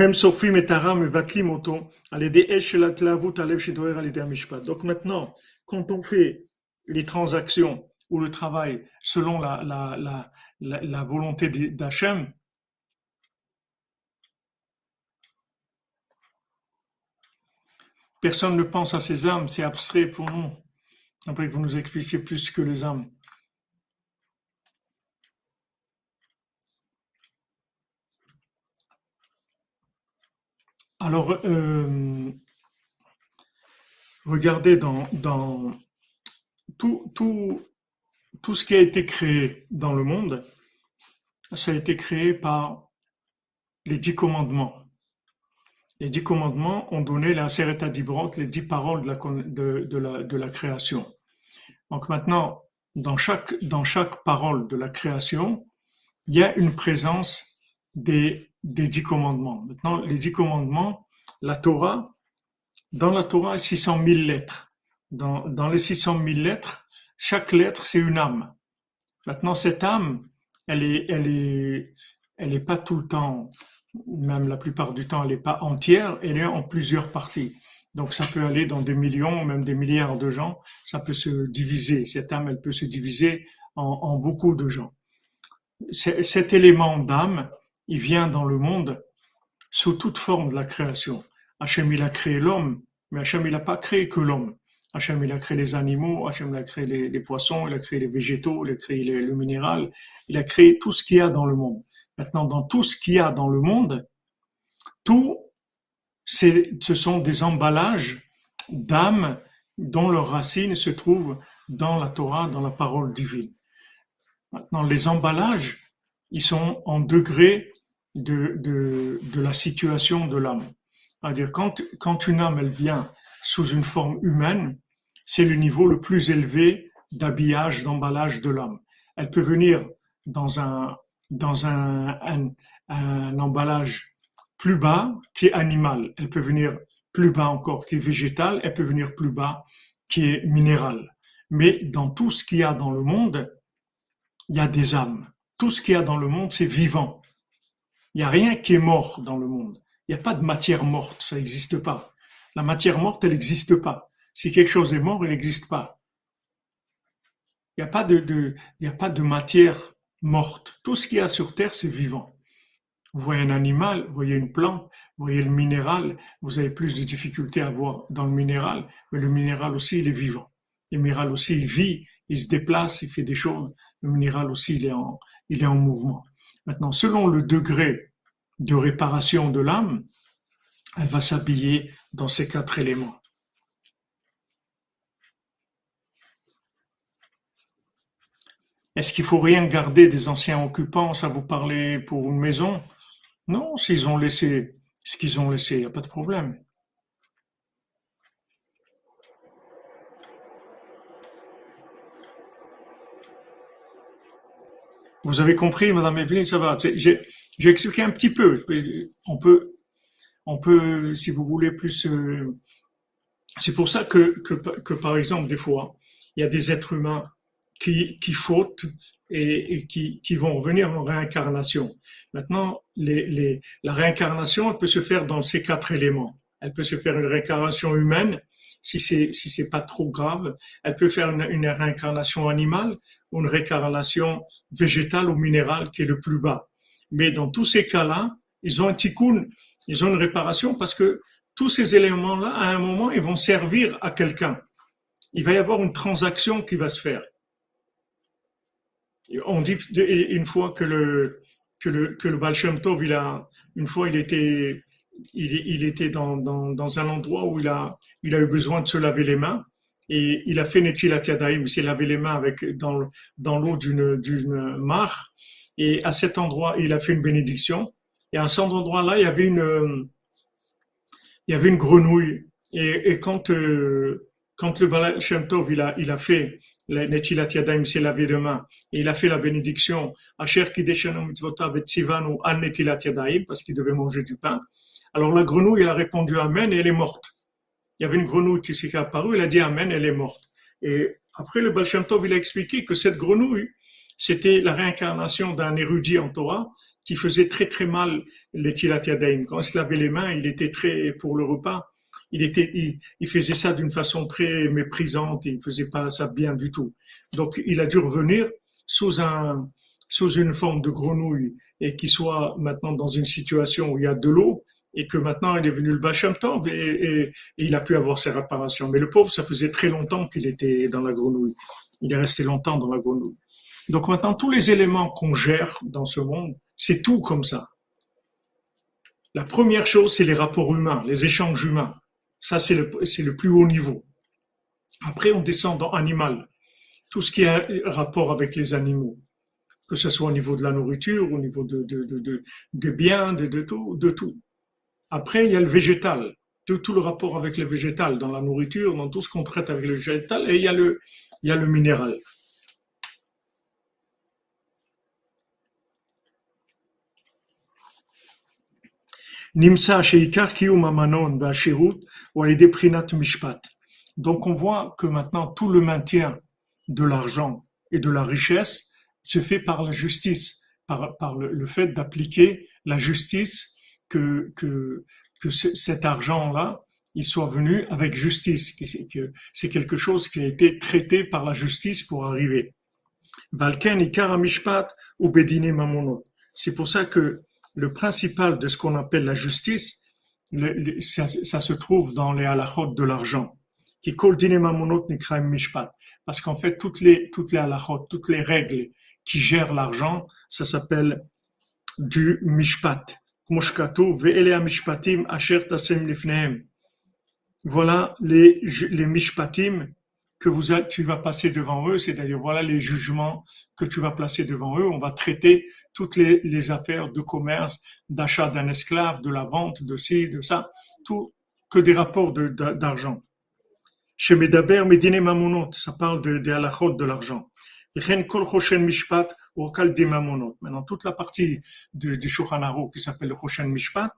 הם שורפים את הרע, מבטלים אותו על ידי אש של התלהבות הלב שדוהר על ידי המשפט. Donc maintenant, quand on fait les transactions ou le travail selon la volonté d'Hachem, personne ne pense à ces âmes, c'est abstrait pour nous. Après que vous nous expliquiez plus que les âmes. Alors, regardez dans tout ce qui a été créé dans le monde, ça a été créé par les 10 commandements. Les 10 commandements ont donné la Aseret HaDibrot, les 10 paroles de la création. Donc maintenant, dans chaque parole de la création, il y a une présence des 10 commandements. Maintenant, les 10 commandements, la Torah, dans la Torah, 600 000 lettres. Dans les 600 000 lettres, chaque lettre, c'est une âme. Maintenant, cette âme, elle est pas tout le temps, même la plupart du temps, elle n'est pas entière, elle est en plusieurs parties. Donc, ça peut aller dans des millions, même des milliards de gens. Ça peut se diviser. Cette âme, elle peut se diviser en beaucoup de gens. Cet élément d'âme, il vient dans le monde sous toute forme de la création. Hachem, il a créé l'homme, mais Hachem, il n'a pas créé que l'homme. Hachem, il a créé les animaux, Hachem, il a créé les poissons, il a créé les végétaux, il a créé le minéral, il a créé tout ce qu'il y a dans le monde. Maintenant, dans tout ce qu'il y a dans le monde, ce sont des emballages d'âmes dont leurs racines se trouvent dans la Torah, dans la parole divine. Maintenant, les emballages, ils sont en degré de la situation de l'âme. C'est-à-dire, quand une âme, elle vient sous une forme humaine, c'est le niveau le plus élevé d'habillage, d'emballage de l'âme. Elle peut venir dans un emballage plus bas qui est animal. Elle peut venir plus bas encore qui est végétal. Elle peut venir plus bas qui est minéral. Mais dans tout ce qu'il y a dans le monde, il y a des âmes. Tout ce qu'il y a dans le monde, c'est vivant. Il n'y a rien qui est mort dans le monde. Il n'y a pas de matière morte, ça n'existe pas. La matière morte, elle n'existe pas. Si quelque chose est mort, il n'existe pas. Il n'y a pas de matière morte. Tout ce qu'il y a sur Terre, c'est vivant. Vous voyez un animal, vous voyez une plante, vous voyez le minéral, vous avez plus de difficultés à voir dans le minéral, mais le minéral aussi, il est vivant. Le minéral aussi, il vit, il se déplace, il fait des choses. Le minéral aussi, il est en mouvement. Maintenant, selon le degré de réparation de l'âme, elle va s'habiller dans ces 4 éléments. Est-ce qu'il faut rien garder des anciens occupants? Ça vous parlait pour une maison? Non, s'ils ont laissé ce qu'ils ont laissé, il n'y a pas de problème. Vous avez compris, Madame Evelyne, ça va. J'ai expliqué un petit peu. On peut, on peut, si vous voulez, plus. C'est pour ça que, par exemple, des fois, il y a des êtres humains qui fautent et qui vont revenir en réincarnation. Maintenant, la réincarnation, elle peut se faire dans ces quatre éléments. Elle peut se faire une réincarnation humaine, si c'est pas trop grave. Elle peut faire une réincarnation animale ou une réincarnation végétale ou minérale qui est le plus bas. Mais dans tous ces cas-là, ils ont un tikkun, ils ont une réparation parce que tous ces éléments-là, à un moment, ils vont servir à quelqu'un. Il va y avoir une transaction qui va se faire. On dit une fois que le Baal Shem Tov, une fois, il était dans un endroit où il a eu besoin de se laver les mains et il a fait Netilat Yadayim, il s'est lavé les mains dans l'eau d'une mare et à cet endroit, il a fait une bénédiction et à cet endroit-là, il y avait une grenouille. Et quand le Baal Shem Tov, il a fait la Netilat Yadayim, s'est lavé de main, et il a fait la bénédiction, Asher Kideshanu Mitzvotav et Tzivanu al Netilat Yadayim, parce qu'il devait manger du pain. Alors la grenouille, elle a répondu Amen et elle est morte. Il y avait une grenouille qui s'est apparue, elle a dit Amen, elle est morte. Et après, le Baal Shem Tov, il a expliqué que cette grenouille, c'était la réincarnation d'un érudit en Torah qui faisait très très mal les Tilat Yadayim. Quand il se lavait les mains, il était très, pour le repas, il faisait ça d'une façon très méprisante, il ne faisait pas ça bien du tout. Donc il a dû revenir sous une forme de grenouille et qui soit maintenant dans une situation où il y a de l'eau et que maintenant il est venu le Baal Shem Tov et il a pu avoir ses réparations. Mais le pauvre, ça faisait très longtemps qu'il était dans la grenouille. Il est resté longtemps dans la grenouille. Donc maintenant, tous les éléments qu'on gère dans ce monde, c'est tout comme ça. La première chose, c'est les rapports humains, les échanges humains. Ça, c'est le plus haut niveau. Après, on descend dans animal. Tout ce qui a rapport avec les animaux, que ce soit au niveau de la nourriture, au niveau de biens, de tout. Après, il y a le végétal. Tout le rapport avec le végétal, dans la nourriture, dans tout ce qu'on traite avec le végétal, et il y a le minéral. Nimsa sheikar kiyum amanon v'ashirut ou alidei prinat mishpat. Donc on voit que maintenant tout le maintien de l'argent et de la richesse se fait par la justice, par le fait d'appliquer la justice, que cet argent-là, il soit venu avec justice, que c'est quelque chose qui a été traité par la justice pour arriver. Valken ikar mishpat ou bedine mamonot. C'est pour ça que le principal de ce qu'on appelle la justice, ça se trouve dans les halachot de l'argent. Qui kol dine mamonot nikraim mishpat. Parce qu'en fait, toutes les halachot, toutes les règles qui gèrent l'argent, ça s'appelle du mishpat. Voilà les mishpatim que tu vas passer devant eux, c'est-à-dire voilà les jugements que tu vas placer devant eux. On va traiter toutes les affaires de commerce, d'achat d'un esclave, de la vente, de ci, de ça, tout que des rapports d'argent. Chez Medaber, Medine Mamonot, ça parle des halachot de l'argent. Maintenant, toute la partie du Shulchan Aruch qui s'appelle le Choshen Mishpat,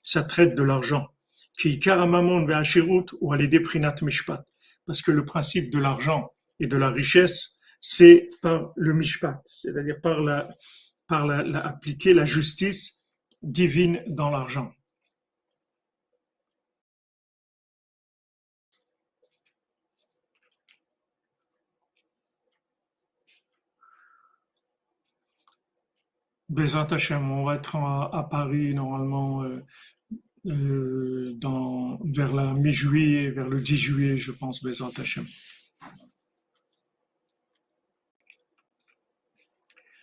ça traite de l'argent. Qui karamamon ve'ashirut ou alidei prinat mishpat. Parce que le principe de l'argent et de la richesse, c'est par le mishpat, c'est-à-dire par appliquer la justice divine dans l'argent. Bezrat Hashem, on va être à Paris normalement vers la mi-juillet, vers le 10 juillet, je pense, Bezrat Hashem.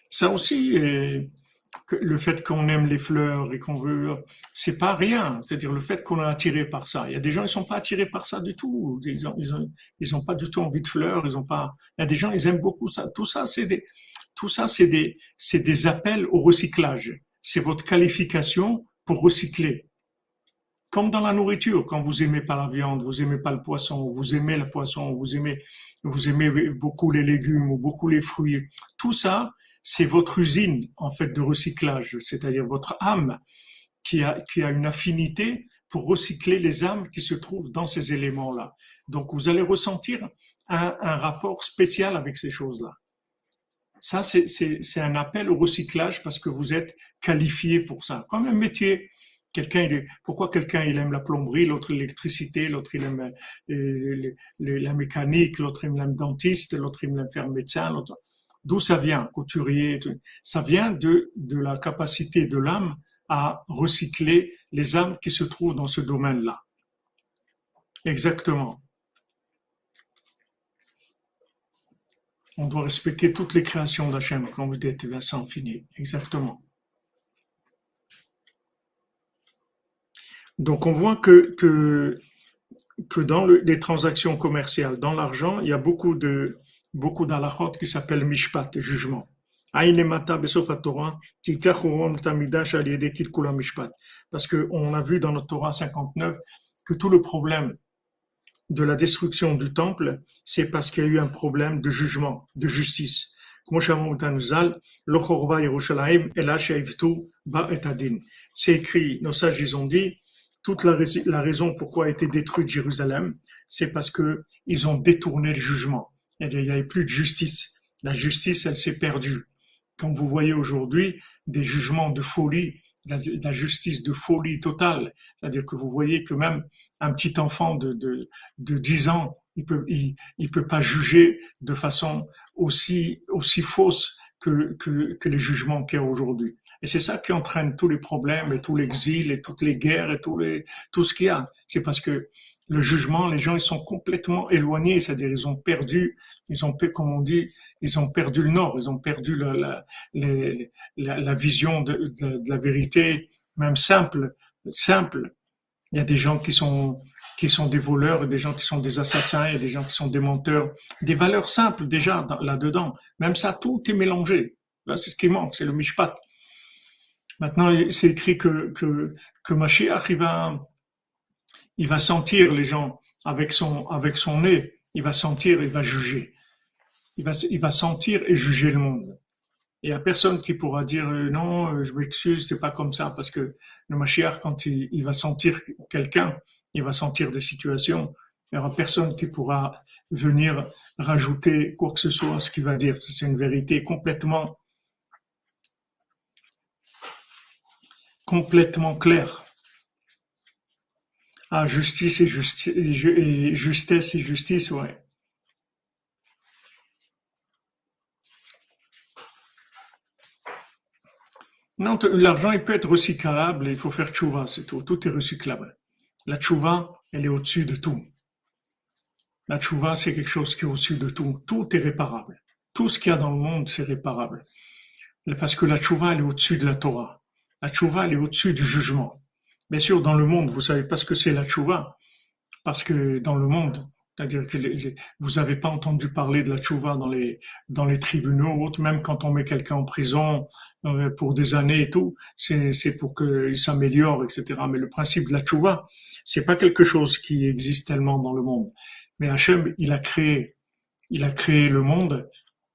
Ça aussi, le fait qu'on aime les fleurs et qu'on veut, c'est pas rien. C'est-à-dire le fait qu'on est attiré par ça. Il y a des gens, ils sont pas attirés par ça du tout. Ils ont pas du tout envie de fleurs. Ils ont pas. Il y a des gens, ils aiment beaucoup ça. Tout ça, c'est des appels au recyclage. C'est votre qualification pour recycler. Comme dans la nourriture, quand vous aimez pas la viande, vous aimez pas le poisson, vous aimez le poisson, vous aimez beaucoup les légumes ou beaucoup les fruits. Tout ça, c'est votre usine, en fait, de recyclage, c'est-à-dire votre âme qui a une affinité pour recycler les âmes qui se trouvent dans ces éléments-là. Donc, vous allez ressentir un rapport spécial avec ces choses-là. Ça, c'est un appel au recyclage parce que vous êtes qualifié pour ça. Comme un métier. Pourquoi quelqu'un il aime la plomberie, l'autre l'électricité, l'autre il aime la mécanique, l'autre il aime dentiste, l'autre il aime faire médecin, l'autre. D'où ça vient, couturier, tout. Ça vient de la capacité de l'âme à recycler les âmes qui se trouvent dans ce domaine-là. Exactement. On doit respecter toutes les créations d'Hachem, comme vous dites, Vincent Fini. Exactement. Donc on voit que dans les transactions commerciales, dans l'argent, il y a beaucoup d'halachot qui s'appellent mishpat, jugement. Parce qu'on a vu dans notre Torah 59 que tout le problème de la destruction du temple, c'est parce qu'il y a eu un problème de jugement, de justice. C'est écrit, nos sages ils ont dit, toute la raison pourquoi a été détruite Jérusalem, c'est parce que ils ont détourné le jugement. Il n'y avait plus de justice. La justice, elle s'est perdue. Quand vous voyez aujourd'hui des jugements de folie, la justice de folie totale, c'est-à-dire que vous voyez que même un petit enfant de 10 ans, il peut pas juger de façon aussi fausse que les jugements qu'il y a aujourd'hui. Et c'est ça qui entraîne tous les problèmes et tout l'exil et toutes les guerres et tout ce qu'il y a. C'est parce que le jugement, les gens, ils sont complètement éloignés, c'est-à-dire comme on dit, ils ont perdu le nord, ils ont perdu la vision de la vérité, même simple. Il y a des gens qui sont des voleurs, des gens qui sont des assassins, il y a des gens qui sont des menteurs, des valeurs simples déjà là-dedans. Même ça, tout est mélangé. Là, c'est ce qui manque, c'est le mishpat. Maintenant, c'est écrit que Mashiach, il va sentir les gens avec son nez, il va sentir, il va juger. Il va sentir et juger le monde. Il n'y a personne qui pourra dire non, je m'excuse, c'est pas comme ça, parce que le Mashiach, quand il va sentir quelqu'un, il va sentir des situations, il n'y aura personne qui pourra venir rajouter quoi que ce soit à ce qu'il va dire. C'est une vérité complètement claire. Ah, justice et justesse et justice, ouais. Non, l'argent, il peut être recyclable, il faut faire tchouva, c'est tout. Tout est recyclable. La tchouva, elle est au-dessus de tout. La tchouva, c'est quelque chose qui est au-dessus de tout. Tout est réparable. Tout ce qu'il y a dans le monde, c'est réparable. Parce que la tchouva, elle est au-dessus de la Torah. La tchouva, elle est au-dessus du jugement. Bien sûr, dans le monde, vous savez pas ce que c'est la tchouva. Parce que dans le monde, c'est-à-dire que vous n'avez pas entendu parler de la tchouva dans les tribunaux, même quand on met quelqu'un en prison pour des années et tout, c'est pour qu'il s'améliore, etc. Mais le principe de la tchouva, c'est pas quelque chose qui existe tellement dans le monde. Mais Hachem, il a créé le monde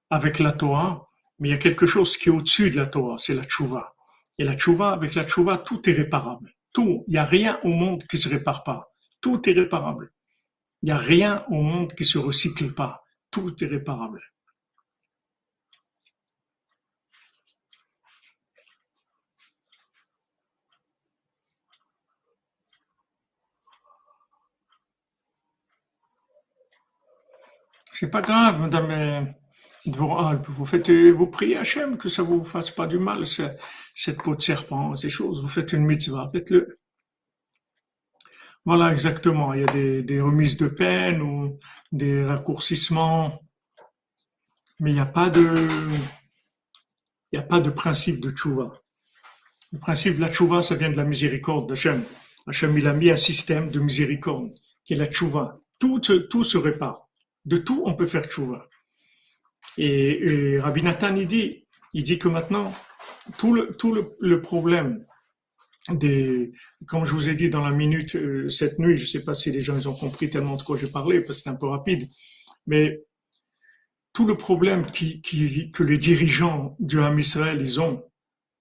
avec la Torah, mais il y a quelque chose qui est au-dessus de la Torah, c'est la tchouva. Et la tchouva, avec la tchouva, tout est réparable. Tout. Il n'y a rien au monde qui se répare pas. Tout est réparable. Il n'y a rien au monde qui se recycle pas. Tout est réparable. C'est pas grave, madame Dvorah, vous priez Hachem que ça vous fasse pas du mal, cette peau de serpent, ces choses. Vous faites une mitzvah, faites-le. Voilà, exactement. Il y a des remises de peine ou des raccourcissements, mais il y a pas de principe de tchouva. Le principe de la tchouva, ça vient de la miséricorde d'Hachem. Hachem, il a mis un système de miséricorde, qui est la tchouva. Tout se répare. De tout, on peut faire tchouva. Et Rabbi Nathan, il dit que maintenant, le problème comme je vous ai dit dans la minute cette nuit, je ne sais pas si les gens ils ont compris tellement de quoi j'ai parlé, parce que c'est un peu rapide, mais tout le problème que les dirigeants du Ham Israël, ils ont,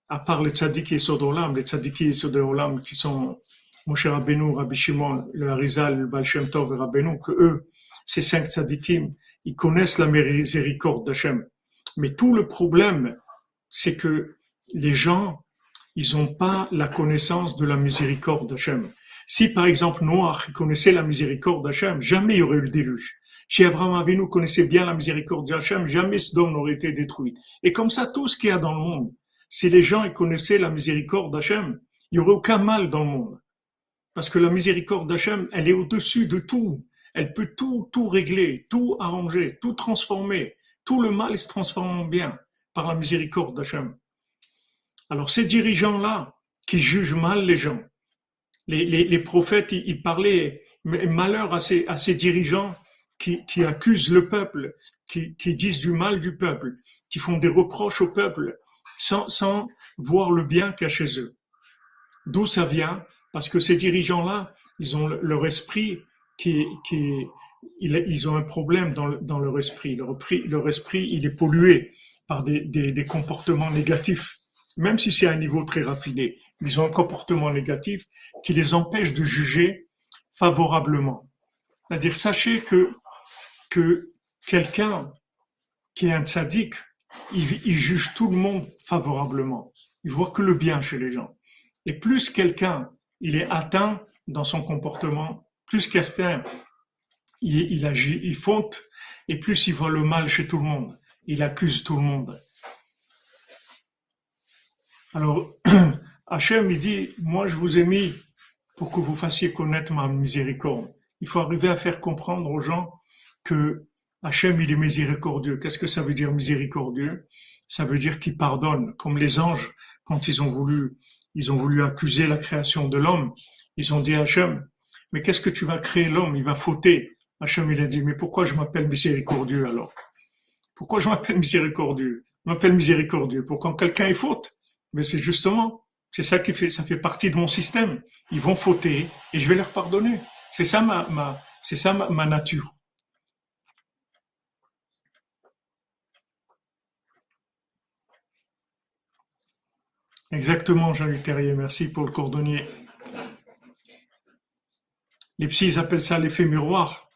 à part les tzaddik et Sodolam, les tzaddik et Sodolam qui sont Moshe Rabbeinu, Rabbi Shimon, le Harizal, le Baal Shem Tov et Rabbeinu, que eux, ces 5 tzaddikim, ils connaissent la miséricorde d'Hachem. Mais tout le problème, c'est que les gens, ils n'ont pas la connaissance de la miséricorde d'Hachem. Si par exemple Noach connaissait la miséricorde d'Hachem, jamais il y aurait eu le déluge. Si Abraham Avinu connaissait bien la miséricorde d'Hachem, jamais Sodome n'aurait été détruite. Et comme ça, tout ce qu'il y a dans le monde, si les gens ils connaissaient la miséricorde d'Hachem, il n'y aurait aucun mal dans le monde. Parce que la miséricorde d'Hachem, elle est au-dessus de tout. Elle peut tout régler, tout arranger, tout transformer. Tout le mal se transforme en bien par la miséricorde d'Hachem. Alors ces dirigeants-là, qui jugent mal les gens, les prophètes, ils parlaient malheur à ces dirigeants qui accusent le peuple, qui disent du mal du peuple, qui font des reproches au peuple, sans voir le bien qu'il y a chez eux. D'où ça vient? Parce que ces dirigeants-là, ils ont leur esprit ils ont un problème dans leur esprit. Leur esprit, il est pollué par des comportements négatifs. Même si c'est à un niveau très raffiné, ils ont un comportement négatif qui les empêche de juger favorablement. C'est-à-dire, sachez que quelqu'un qui est un tzaddik, il juge tout le monde favorablement. Il voit que le bien chez les gens. Et plus quelqu'un, il est atteint dans son comportement, plus quelqu'un, il agit, il faute, et plus il voit le mal chez tout le monde. Il accuse tout le monde. Alors, Hachem, il dit, moi je vous ai mis pour que vous fassiez connaître ma miséricorde. Il faut arriver à faire comprendre aux gens que Hachem, il est miséricordieux. Qu'est-ce que ça veut dire miséricordieux? Ça veut dire qu'il pardonne, comme les anges, quand ils ont voulu accuser la création de l'homme. Ils ont dit à Hachem, mais qu'est-ce que tu vas créer l'homme? Il va fauter. Hachem, il a dit, mais pourquoi je m'appelle miséricordieux alors? Pourquoi je m'appelle miséricordieux? Je m'appelle miséricordieux pour quand quelqu'un est faute. Mais c'est justement, c'est ça ça fait partie de mon système. Ils vont fauter et je vais leur pardonner. C'est ça ma nature. Exactement, Jean-Luc Terrier. Merci pour le cordonnier. Les psys, ils appellent ça l'effet miroir.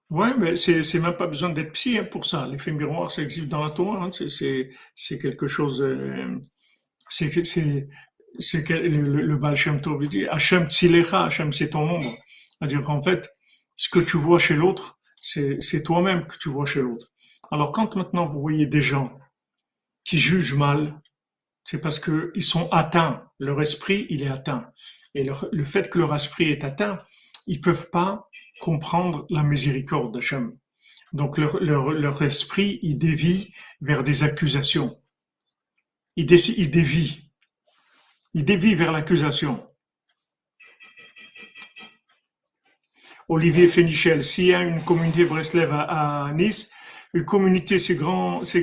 Ouais, mais c'est même pas besoin d'être psy hein, pour ça. L'effet miroir, ça existe dans la Torah. Hein. C'est quelque chose. C'est c'est que le Baal Shem Tov il dit Hachem Tzilecha, Hachem c'est ton ombre. C'est-à-dire qu'en fait, ce que tu vois chez l'autre, c'est toi-même que tu vois chez l'autre. Alors quand maintenant vous voyez des gens qui jugent mal, c'est parce qu'ils sont atteints. Leur esprit, il est atteint. Et le fait que leur esprit est atteint, ils peuvent pas comprendre la miséricorde d'Hachem. Donc leur esprit, il dévie vers des accusations. Il dévie. Il dévie vers l'accusation. Olivier Fénichel, s'il y a une communauté Breslev à Nice, une communauté, c'est grand, c'est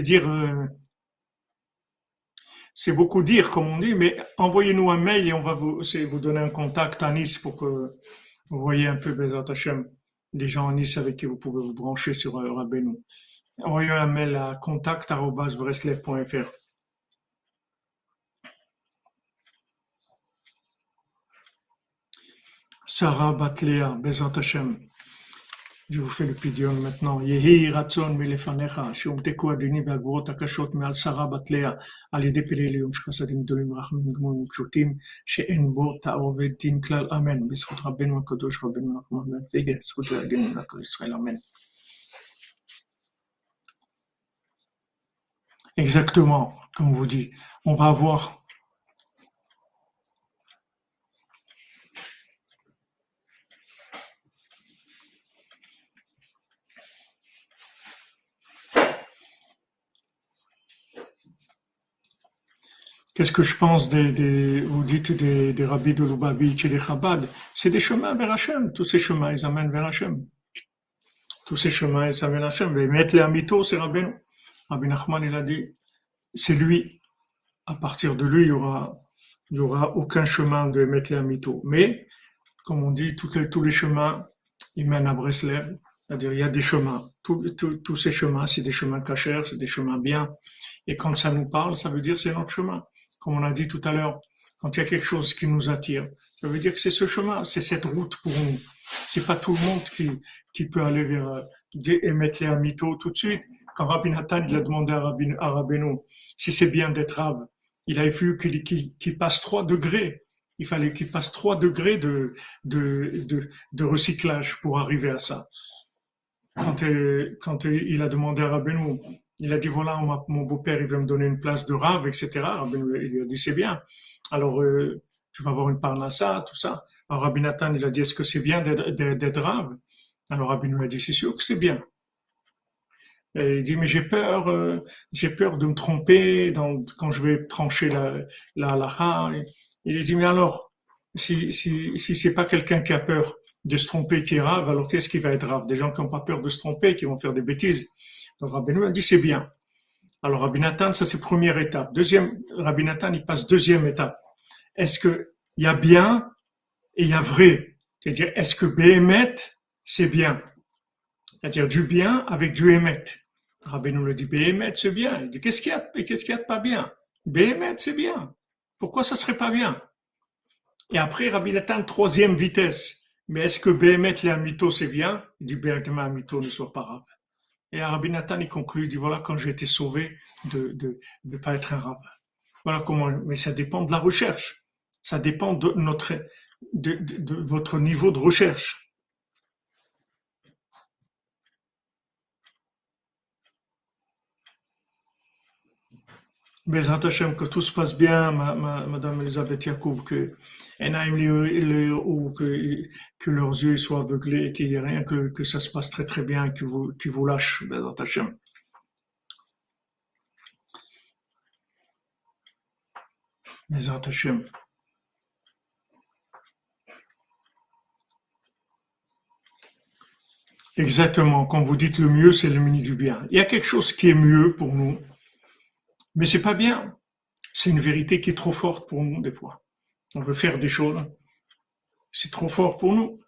dire, c'est beaucoup dire, comme on dit, mais envoyez-nous un mail et on va vous donner un contact à Nice pour que vous voyez un peu Bezat Hashem, les gens à Nice avec qui vous pouvez vous brancher sur Rabbeinu. Envoyez un mail à contact@breslev.fr. Sarah Batléa, Bezat Hashem. Je vous fais le pidion maintenant. Yehi Ratson Milefanecha, Sheumteku Adini Bagvorot Akashot Meal Sarah Batlea, על ידי פלאי ליום שחסדים גדולים רחמים גמורים פשוטים, שאין בו תערובת דין כלל אמן, בזכות רבנו הקדוש רבנו נחמן בן פלגה, זכות להגן על כל ישראל אמן. Exactement, comme on vous dit, on va avoir qu'est-ce que je pense vous dites des rabbis de Lubavitch et des Chabad? C'est des chemins vers Hachem. Tous ces chemins, ils amènent vers Hachem. Tous ces chemins, ils amènent vers Hachem. Mais mettre les Amito, c'est Rabbeinu. Rabbi Nachman, il a dit, c'est lui. À partir de lui, il y aura aucun chemin de mettre les Amito. Mais, comme on dit, tous les chemins, ils mènent à Breslev. C'est-à-dire, il y a des chemins. Tous ces chemins, c'est des chemins cachers, c'est des chemins bien. Et quand ça nous parle, ça veut dire que c'est notre chemin. Comme on a dit tout à l'heure, quand il y a quelque chose qui nous attire, ça veut dire que c'est ce chemin, c'est cette route pour nous. C'est pas tout le monde qui peut aller vers et mettre les amito tout de suite. Quand Rabbi Nathan il a demandé à Rabbeinu si c'est bien d'être rave, il a vu qu'il passe 3 degrés. Il fallait qu'il passe 3 degrés de recyclage pour arriver à ça. Quand il a demandé à Rabbeinu, il a dit voilà, mon beau-père il veut me donner une place de rave, etc. Rabbeinu il lui a dit c'est bien. Alors tu vas avoir une parnassa, tout ça. Alors Rabbi Nathan il a dit est-ce que c'est bien d'être rave? Alors Rabbeinu a dit c'est sûr que c'est bien. Et il dit mais j'ai peur de me tromper quand je vais trancher la halakha. Il lui dit mais alors si c'est pas quelqu'un qui a peur de se tromper qui est rave, alors qu'est-ce qui va être rave? Des gens qui n'ont pas peur de se tromper, qui vont faire des bêtises. Donc Rabbeinu a dit c'est bien. Alors Rabbi Nathan, ça c'est première étape. Rabbi Nathan il passe deuxième étape. Est-ce que il y a bien et il y a vrai? C'est-à-dire est-ce que Béhémet c'est bien? C'est-à-dire du bien avec du émet. Rabbeinu le dit Béhémet c'est bien. Il dit qu'est-ce qu'il y a de pas bien? Béhémet c'est bien. Pourquoi ça serait pas bien? Et après, Rabbi Nathan, troisième vitesse. Mais est-ce que Béhémet les Amito, c'est bien? Il dit Béhémet les Amito ne soit pas rave. Et Rabbi Nathan, il conclut, il dit voilà, quand j'ai été sauvé de ne pas être un rave. Voilà comment, mais ça dépend de la recherche. Ça dépend de votre niveau de recherche. Bezrat Hashem, que tout se passe bien, Madame Elisabeth Yacoub, que Enaim ou que leurs yeux soient aveuglés et qu'il n'y ait rien, que ça se passe très très bien, qu'ils vous lâchent, Bezrat Hashem. Bezrat Hashem. Exactement, quand vous dites le mieux, c'est le mini du bien. Il y a quelque chose qui est mieux pour nous, mais c'est pas bien. C'est une vérité qui est trop forte pour nous, des fois. On veut faire des choses, c'est trop fort pour nous.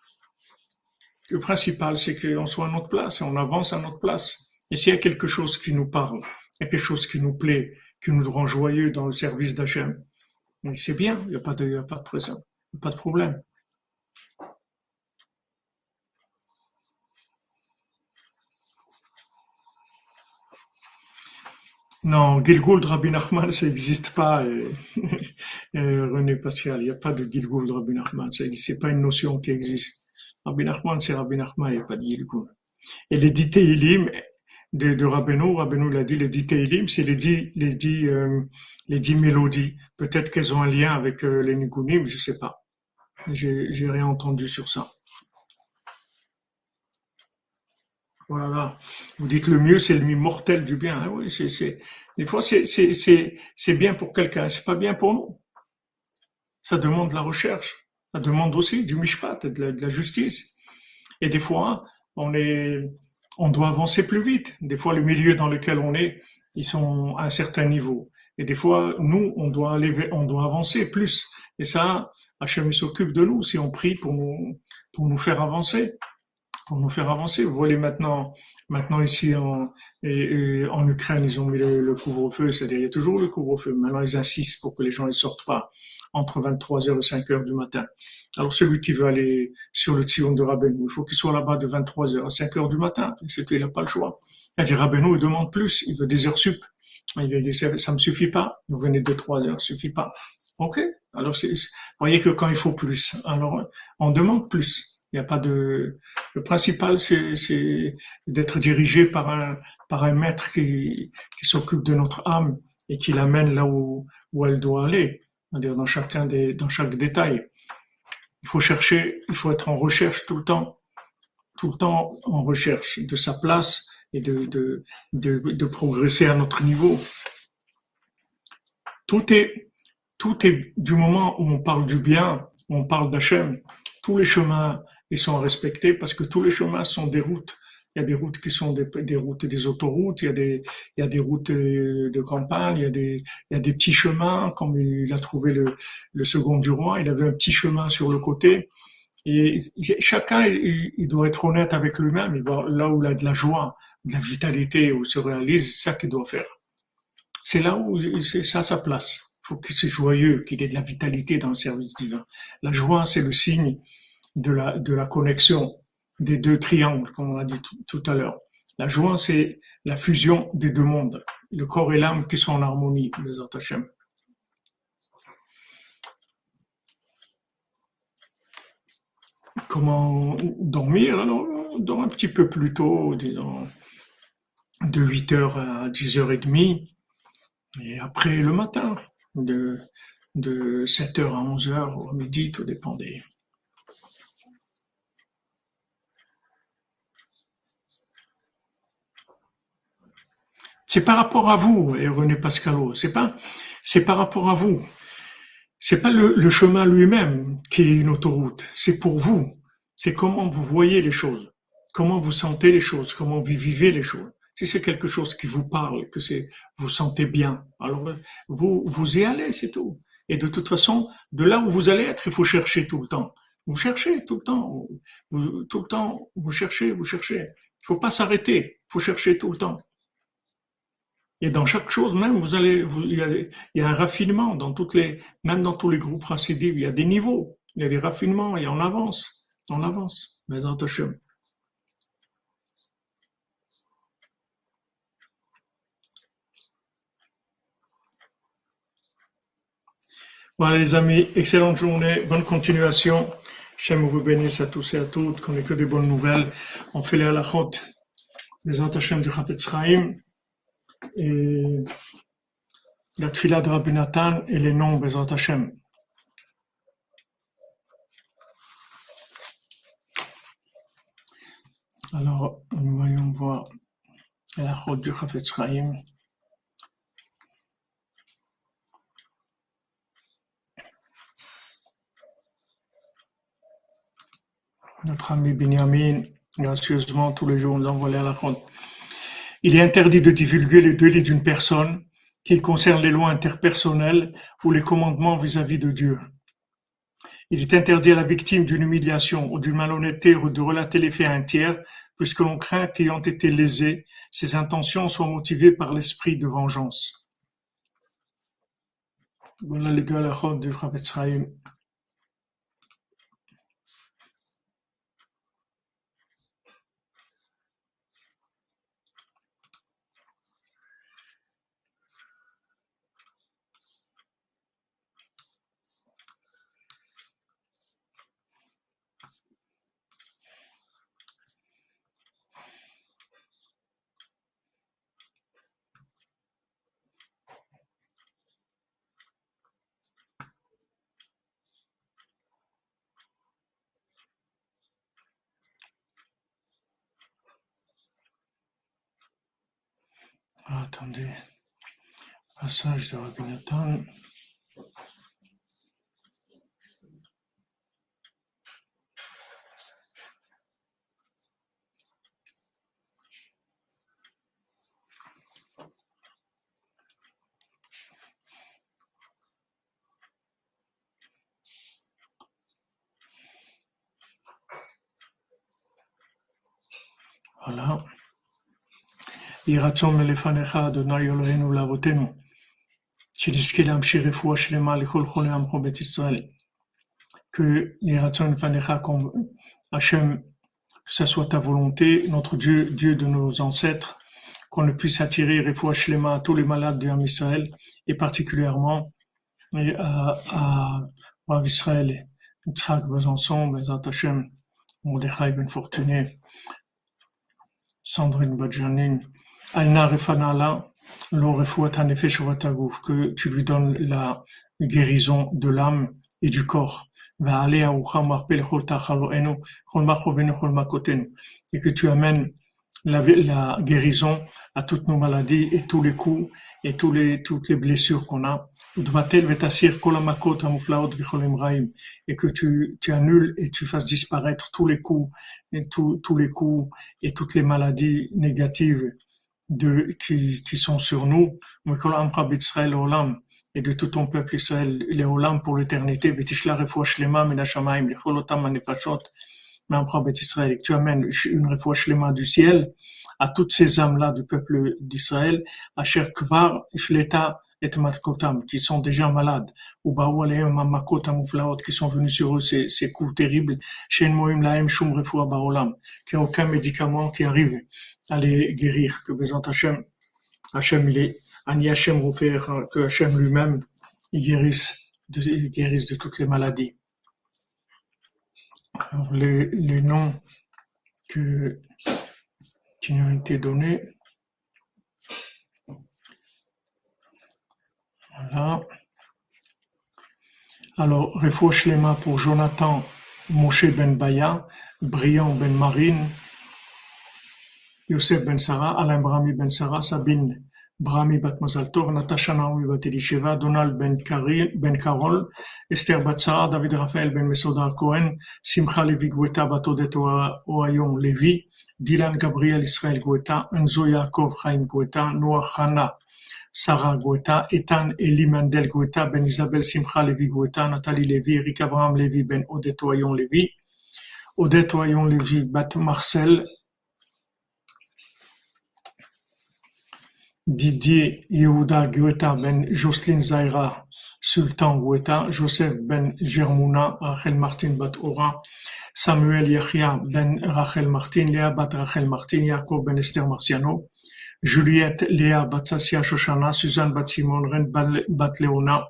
Le principal, c'est qu'on soit à notre place et on avance à notre place. Et s'il y a quelque chose qui nous parle, il y a quelque chose qui nous plaît, qui nous rend joyeux dans le service d'Hachem, c'est bien, il n'y a pas de pression, il n'y a pas de problème. Non, Gilgul de Rabbi Nachman, ça n'existe pas, René Pascal. Il n'y a pas de Gilgul de Rabbi Nachman. C'est pas une notion qui existe. Rabbi Nachman, c'est Rabbi Nachman, il n'y a pas de Gilgul. Et les dix Teilim de Rabbeinu l'a dit, les dix Teilim, c'est les dix mélodies. Peut-être qu'elles ont un lien avec les Nigunim, je sais pas. J'ai rien entendu sur ça. Voilà. Vous dites le mieux, c'est le mortel du bien. Ah oui, des fois, c'est bien pour quelqu'un, c'est pas bien pour nous. Ça demande de la recherche. Ça demande aussi du mishpat, de la justice. Et des fois, on doit avancer plus vite. Des fois, le milieu dans lequel on est, ils sont à un certain niveau. Et des fois, nous, on doit avancer plus. Et ça, Hachem s'occupe de nous si on prie pour nous faire avancer. Pour nous faire avancer. Vous voyez maintenant ici en Ukraine, ils ont mis le couvre-feu, c'est-à-dire il y a toujours le couvre-feu. Maintenant, ils insistent pour que les gens ne sortent pas entre 23h et 5h du matin. Alors celui qui veut aller sur le Tzion de Rabbeinu, il faut qu'il soit là-bas de 23h à 5h du matin. Il n'a pas le choix. C'est-à-dire Rabbeinu, il demande plus, il veut des heures sup. Il dit, ça me suffit pas, vous venez de 3 heures, ça suffit pas. Ok, alors vous voyez que quand il faut plus, alors on demande plus. Il n'y a pas de. Le principal, c'est d'être dirigé par un maître qui s'occupe de notre âme et qui l'amène là où elle doit aller, c'est-à-dire dans chaque détail. Il faut chercher, il faut être en recherche tout le temps en recherche de sa place et de progresser à notre niveau. Tout est du moment où on parle du bien, où on parle d'Hachem, tous les chemins ils sont respectés parce que tous les chemins sont des routes. Il y a des routes qui sont des routes, des autoroutes, il y a des routes de campagne, il y a des petits chemins, comme il a trouvé le second du roi, il avait un petit chemin sur le côté, Et chacun, il doit être honnête avec lui-même. Là où il a de la joie, de la vitalité, où il se réalise, c'est ça qu'il doit faire. C'est là où c'est ça sa place. Il faut qu'il soit joyeux, qu'il ait de la vitalité dans le service divin. La joie, c'est le signe de la connexion des deux triangles, comme on a dit tout à l'heure. La joie, c'est la fusion des deux mondes, le corps et l'âme qui sont en harmonie, les Hashem. Comment dormir? Alors, on dort un petit peu plus tôt, disons, de 8 heures à 10h30, et après le matin, de 7 heures à 11 heures, ou à midi, tout dépend des. C'est par rapport à vous, et René Pascalot, c'est par rapport à vous. C'est pas le chemin lui-même qui est une autoroute, c'est pour vous. C'est comment vous voyez les choses, comment vous sentez les choses, comment vous vivez les choses. Si c'est quelque chose qui vous parle, que c'est vous sentez bien, alors vous y allez, c'est tout. Et de toute façon, de là où vous allez être, il faut chercher tout le temps. Vous cherchez tout le temps, tout le temps, vous cherchez, vous cherchez. Il faut pas s'arrêter, il faut chercher tout le temps. Et dans chaque chose, même, il y a un raffinement dans même dans tous les groupes racidiques, il y a des niveaux, il y a des raffinements et on avance. Mais attention. Voilà les amis, excellente journée, bonne continuation. Hachem vous bénisse à tous et à toutes, qu'on ait que des bonnes nouvelles. On fait les halachot, les Hachem du Chafetz Chaim et la tfila de Rabbi Nathan et les noms Bezrat Hachem. Alors, nous voyons voir la route du Chafetz Chaim. Notre ami Binyamin, gracieusement, tous les jours, nous envoie la route. Il est interdit de divulguer les délits d'une personne, qu'il concerne les lois interpersonnelles ou les commandements vis-à-vis de Dieu. Il est interdit à la victime d'une humiliation ou d'une malhonnêteté de relater les faits à un tiers, puisque l'on craint qu'ayant été lésé, ses intentions soient motivées par l'esprit de vengeance. Voilà les gars, la route du Chafetz Chaim. Ah, attendez, passage de Rabbi Nathan. Voilà. יהי רצון מלפניך, אדוני אלוהינו לאבותינו, שנזכה להמשיך רפואה שלמה לכל חולי עמך בית ישראל. Que יהי רצון מלפניך, Hachem, que ça soit ta volonté, notre Dieu, Dieu de nos ancêtres, qu'on ne puisse attirer refouach shlema à tous les malades du Ham Israël, et particulièrement à Israël, Yitzhak Besançon, Bezat Hachem, Mordechai Ben Fortuné, Sandrine Badjanin, Alna Refanala, Lo Refouat Hanefesh Vataguf, que tu lui donnes la guérison de l'âme et du corps. Et que tu amènes la guérison à toutes nos maladies et tous les coups et toutes les blessures qu'on a. Et que tu annules et tu fasses disparaître tous les coups et tous les coups et toutes les maladies négatives qui sont sur nous. et de tout ton peuple Israël, les Olam pour l'éternité, Vetishla refoua shlema min hashamayim, lechol otam hanefashot, me'amcha bet Israël, que tu amènes une refoua shlema du ciel à toutes ces âmes-là du peuple d'Israël, asher kvar ifleta et matkotam, qui sont déjà malades, ou baou alehem mamakot amuflaot, qui sont venus sur eux ces coups terribles, shen moim lahem shum refoua baolam, qu'il n'y a aucun médicament qui arrive à les guérir, que Bezant Hachem il est Ani Hachem Roufer, que Hachem lui-même il guérisse de toutes les maladies. Alors, les noms qui ont été donnés, voilà. Alors, Refoua Shlema pour Jonathan Moshe ben Baya, Brian ben Marine, Yosef ben Sarah, Alain Brahmi ben Sarah, Sabine Brahmi bat Mazal Tov, Natasha Naomi bat Elisheva, Donald ben Carol, Esther bat Sarah, David Raphaël ben Mesoda Cohen, Simcha Levi Gweta bat Odette Ohayon Levi, Dylan Gabriel Israël Gweta, Enzo Yaakov Chaim Gweta, Noah Hana Sarah Gweta, Ethan Eli Mendel Gweta, Ben Isabel Simcha Levi Gweta, Nathalie Levi, Eric Abraham Levi ben Odette Ohayon Levi, Odette Ohayon Levi bat Marcel, Didier Yehuda Gweta ben Jocelyne Zaira Sultan Gweta, Joseph ben Germouna, Rachel Martin bat Ora, Samuel Yahya ben Rachel Martin, Léa bat Rachel Martin, Jacob ben Esther Marciano, Juliette Léa bat Sassia Shoshana, Suzanne bat Simon, Ren bat Léona,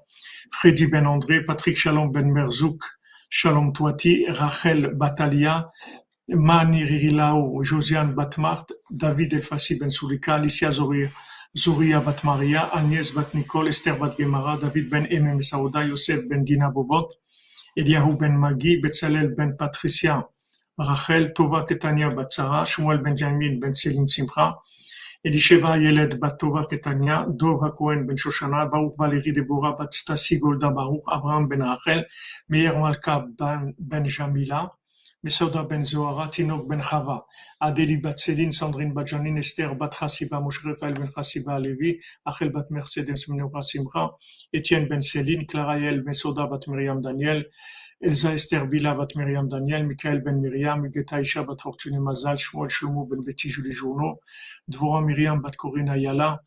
Freddy ben André, Patrick Shalom ben Merzouk, Shalom Touati, Rachel Batalia, Mani Ririlao, Josiane Batmart, David Elfassi ben Soulika, Alicia Zoria bat Maria, Agnès bat Nicole, Esther bat Gemara, David ben Emem Saouda, Yosef ben Dina Bobot, Eliyahu ben Magi, Betzalel ben Patricia, Rachel, Tova Ketania bat Sarah, Shmuel ben Jamin ben Céline Simcha, Elisheva Yeled bat Tova Ketania, Dova Cohen ben Shoshana, Baruch Valérie Deborah bat Stasi Golda Baruch, Abraham ben Rachel, Meir Malka ben Jamila, Mesoda ben Zohara, Tinok ben Chava, Adélie bat Céline, Sandrine bat Janine, Esther bat Chassiba, Moshe Raphaël ben Chassiba Levi, Achel bat Mercedes Menorah Simcha, Étienne ben Céline, Claraël Mesoda bat Myriam Daniel, Elsa Esther Bila bat Myriam Daniel, Michael ben Myriam, Huguetta Isha bat Fortuné Mazal, Shmuel Shlomo ben Betty Julie Journeau, Dvorah Myriam bat Corinne Ayala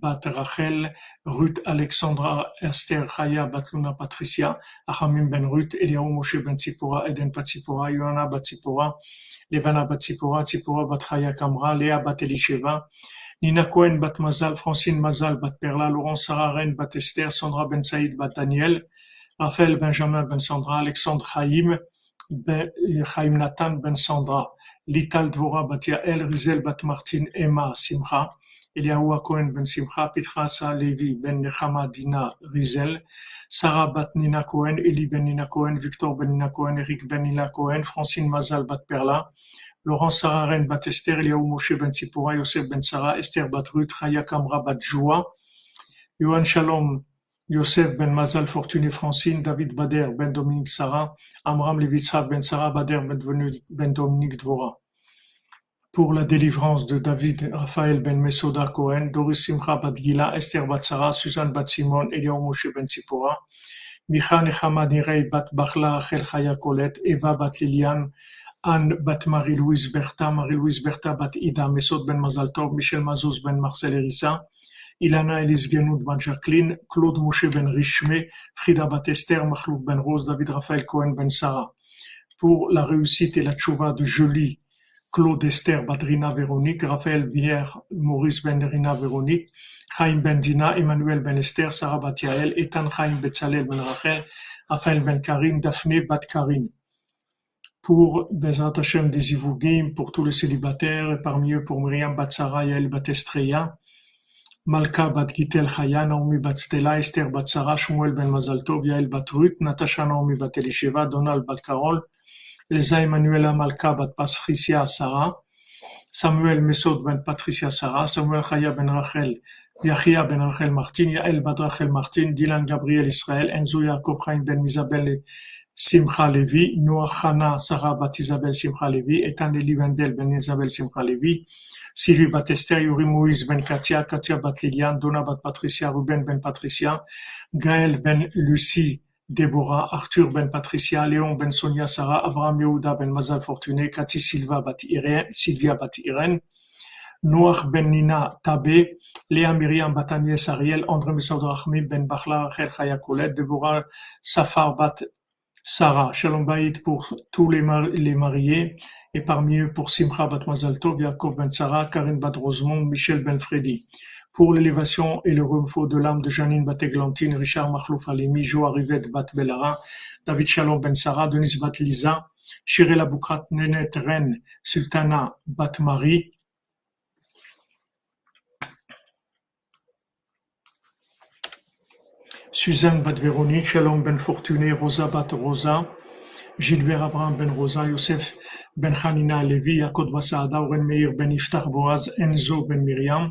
bat Rachel, Ruth Alexandra Esther Chaya bat Luna Patricia, Achamim ben Ruth, Eliaou Moshe ben Tzipora, Eden bat Tzipora, Yohana bat Tzipora, Levana bat Tzipora, Tzipora bat Chaya Kamra, Léa bat Elisheva, Nina Cohen bat Mazal, Francine Mazal bat Perla, Laurence Sarah Ren bat Esther, Sandra ben Saïd bat Daniel, Raphaël Benjamin ben Sandra, Alexandre Chaim Nathan ben Sandra, Lital Dvorah bat Yael, Rizel bat Martin Emma Simcha, Eliyahu Cohen ben Simcha, Pitrasa Levi ben Nechama Dina Rizel, Sarah bat Nina Cohen, Eli ben Nina Cohen, Victor ben Nina Cohen, Eric ben Nina Cohen, Francine Mazal bat Perla, Laurence Sarah Ren bat Esther, Eliyahu Moshe ben Tzipora, Yosef ben Sarah, Esther bat Ruth, Chaya Kamra bat Joa, Yohan Shalom Yosef ben Mazal Fortuné Francine, David Bader ben Dominique Sarah, Amram Levitzrav ben Sarah Bader ben Dominique Dvorah. Pour la délivrance de David Raphaël ben Mesoda Cohen, Doris Simcha bat Gila, Esther bat Sarah, Suzanne bat Simon, Eliyahu Moshe ben Tzipora, Micha Nechama Nirei bat Bachla Achel Chaya Colette, Eva bat Liliane, Anne bat Marie-Louise Bertha bat Ida, Mesod ben Mazal Tov, Michel Mazouz ben Marcel Erissa, Ilana Elise Genoud ben Jacqueline, Claude Moshe ben Richmé, Frida bat Esther, Machlouf ben Rose, David Raphaël Cohen ben Sarah. Pour la réussite et la tchouva de Jolie, Claude Esther Badrina Véronique, Raphaël Bière, Maurice ben Rina Véronique, Chaim ben Dina, Emmanuel ben Esther, Sarah bat Yael, Ethan Chaim Betzalel ben Rachel, Raphaël ben Karine, Daphné bat Karine. Pour Bezrat Hashem des Ivougim, pour tous les célibataires, et parmi eux pour Myriam bat Sarah, Yael bat Estreya, Malka bat Gitel Chaya, Naomi bat Stella, Esther bat Sarah, Shmuel ben Mazal Tov, Yael bat Ruth, Natasha Naomi bat Elisheva, Donald bat Carol, Elsa Emmanuela Malka bat Patricia Sarah, Samuel Mesod ben Patricia Sarah, Samuel Chaya ben Rachel, Yachia ben Rachel Martin, Yael bat Rachel Martin, Dylan Gabriel Israël, Enzo Yaakov Chaim ben Isabelle Simcha Levi, Noach Hana Sarah bat Isabelle Simcha Levi, Ethan Eli Wendel ben Isabelle Simcha Levi, Sylvie bat Esther, Yuri Moïse ben Katia, Katia bat Liliane, Donna bat Patricia, Ruben ben Patricia, Gaël ben Lucie, Déborah, Arthur ben Patricia, Léon ben Sonia Sarah, Abraham Yehuda ben Mazal Fortuné, Cathy Sylvia bat Irène, Noach ben Nina Tabé, Léa Myriam bat Agnès Ariel, André Messaoud Rahmi ben Bachla, Rachel Chaya Colette, Déborah Safar bat Sarah, Shalom Bayit pour tous les mariés, et parmi eux pour Simcha bat Mazal Tov, Yaakov ben Sarah, Karine bat Rosemont, Michel ben Freddy. Pour l'élévation et le repos de l'âme de Janine bat Églantine, Richard Makhlouf Halimi, Jo Arrivet bat Bellara, David Shalom ben Sarah, Denise bat Lisa, Shirel Aboukrat Nenet Ren, Sultana bat Marie, Suzanne bat Véronique, Shalom ben Fortuné, Rosa bat Rosa, Gilbert Abraham ben Rosa, Youssef ben Hanina Levi, Yaakov Bassaada, Oren Meir ben Iftach Boaz, Enzo ben Miriam,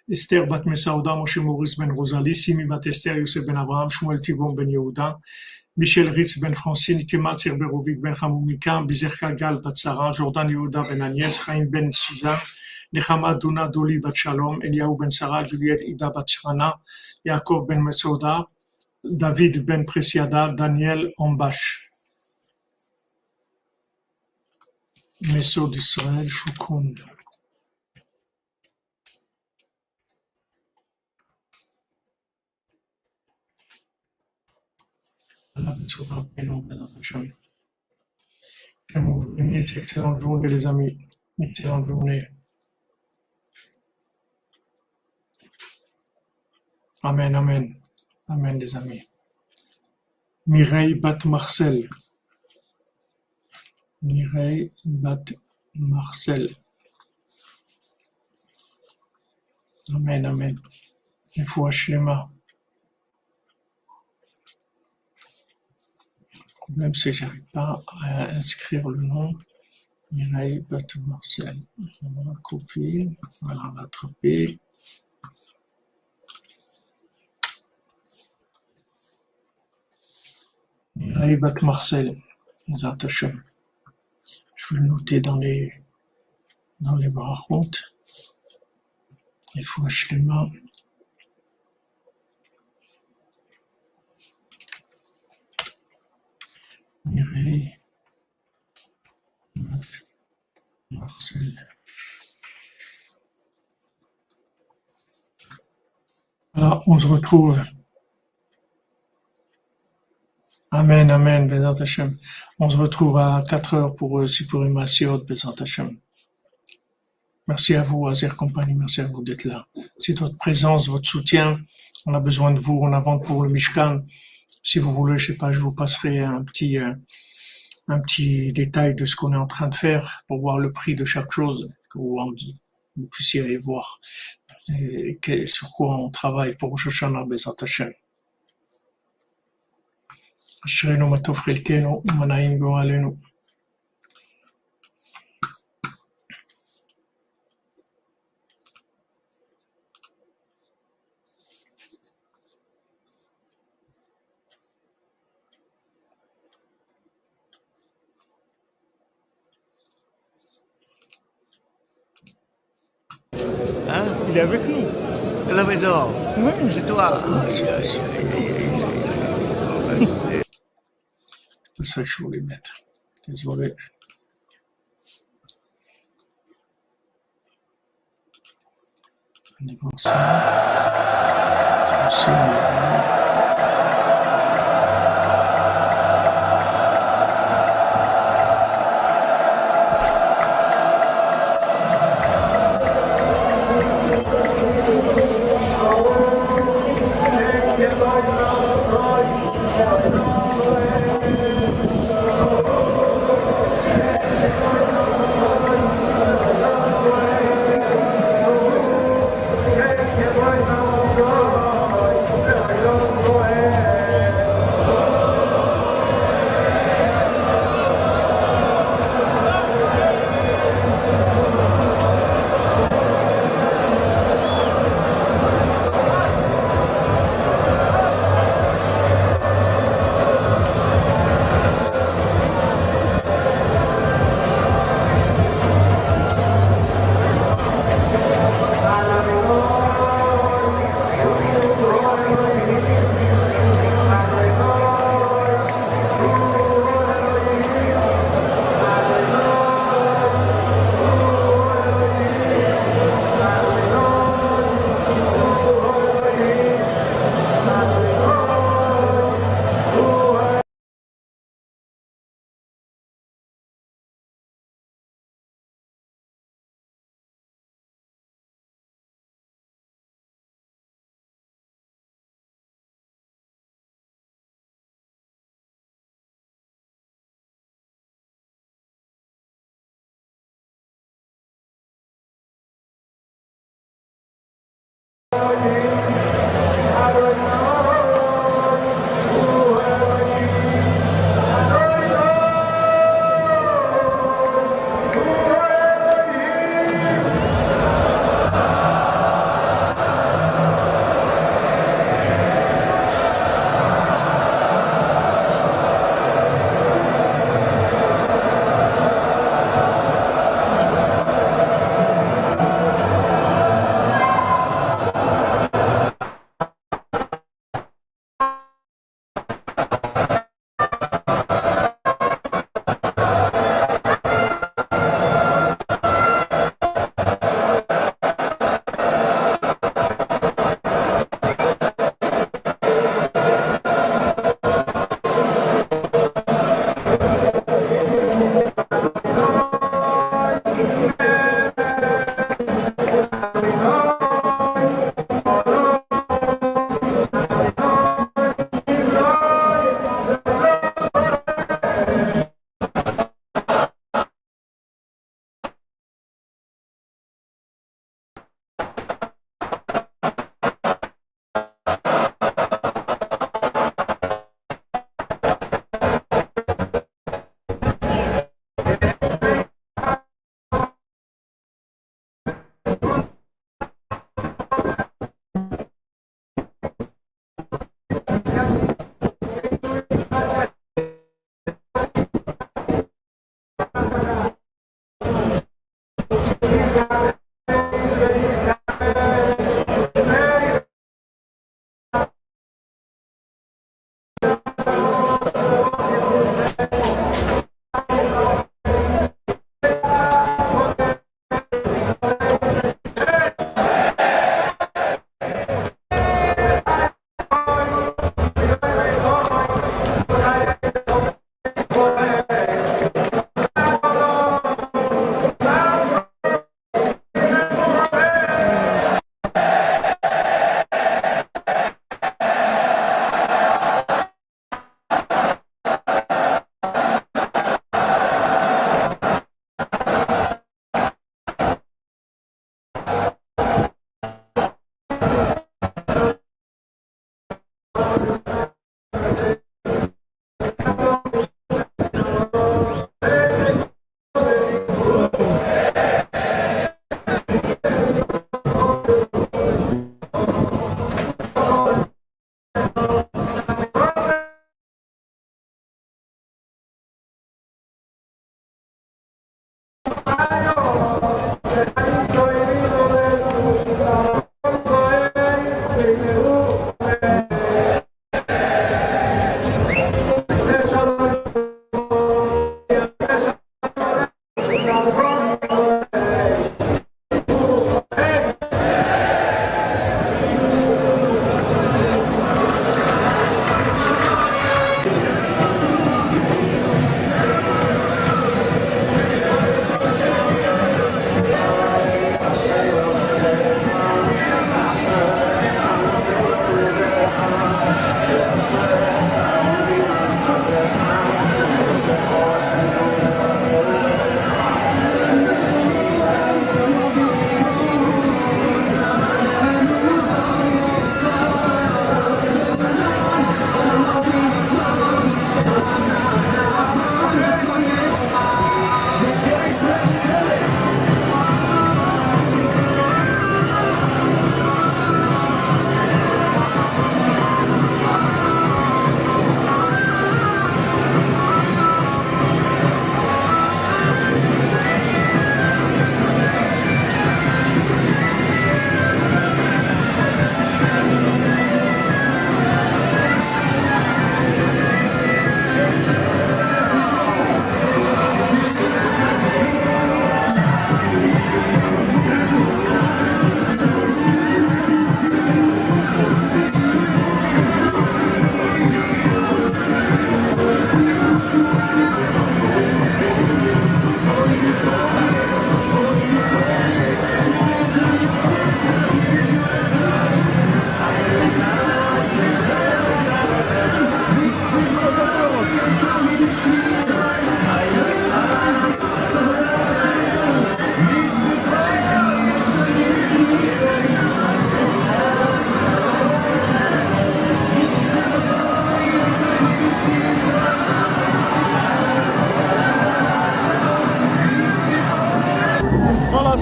Esther bat Mesaouda, Moshe Maurice ben Rosalie, Simi bat Esther, Youssef ben Abraham, Shmuel Tivon ben Yehuda, Michel Ritz ben Francine, Kemal Serberovic ben Hamoumika, Bizerka Gal bat Sarah, Jordan Yehuda ben Agnès, Chaim ben Suzanne, Nechama Duna Doli bat Shalom, Eliaou ben Sarah, Juliette Ida bat Shana, Yaakov ben Mesouda, David ben Presiada, Daniel Ombash. Mesod Israël, Shukun. Excellente journée les amis, excellente journée. Amen, amen, amen les amis. Mireille bat Marcel. Mireille bat Marcel. Amen, amen. Il faut Shlema. Le problème, c'est que je n'arrive pas à inscrire le nom. Mireille bat Marcel. On va copier, voilà, on va attraper. Mireille bat Marcel. Zat Hashem. Je vais le noter dans les brachot. Il faut Shlema. Mireille bat Marcel. Voilà, on se retrouve. Amen, amen, Bezat Hashem. On se retrouve à 4 heures pour Sipurim Asiot, Bezat Hashem. Merci à vous, Azer Compagnie, merci à vous d'être là. C'est votre présence, votre soutien. On a besoin de vous en avant pour le Mishkan. Si vous voulez, je sais pas, je vous passerai un petit détail de ce qu'on est en train de faire pour voir le prix de chaque chose, que vous puissiez aller voir et sur quoi on travaille pour Rosh Hashanah, Bezat Hashem. אשרינו מה טוב חלקנו ומה נעים גורלנו. Hein? Il est avec nous. À la maison. Oui. C'est toi. C'est ça que je voulais mettre. Désolé. Anniversaire. C'est aussi un événement.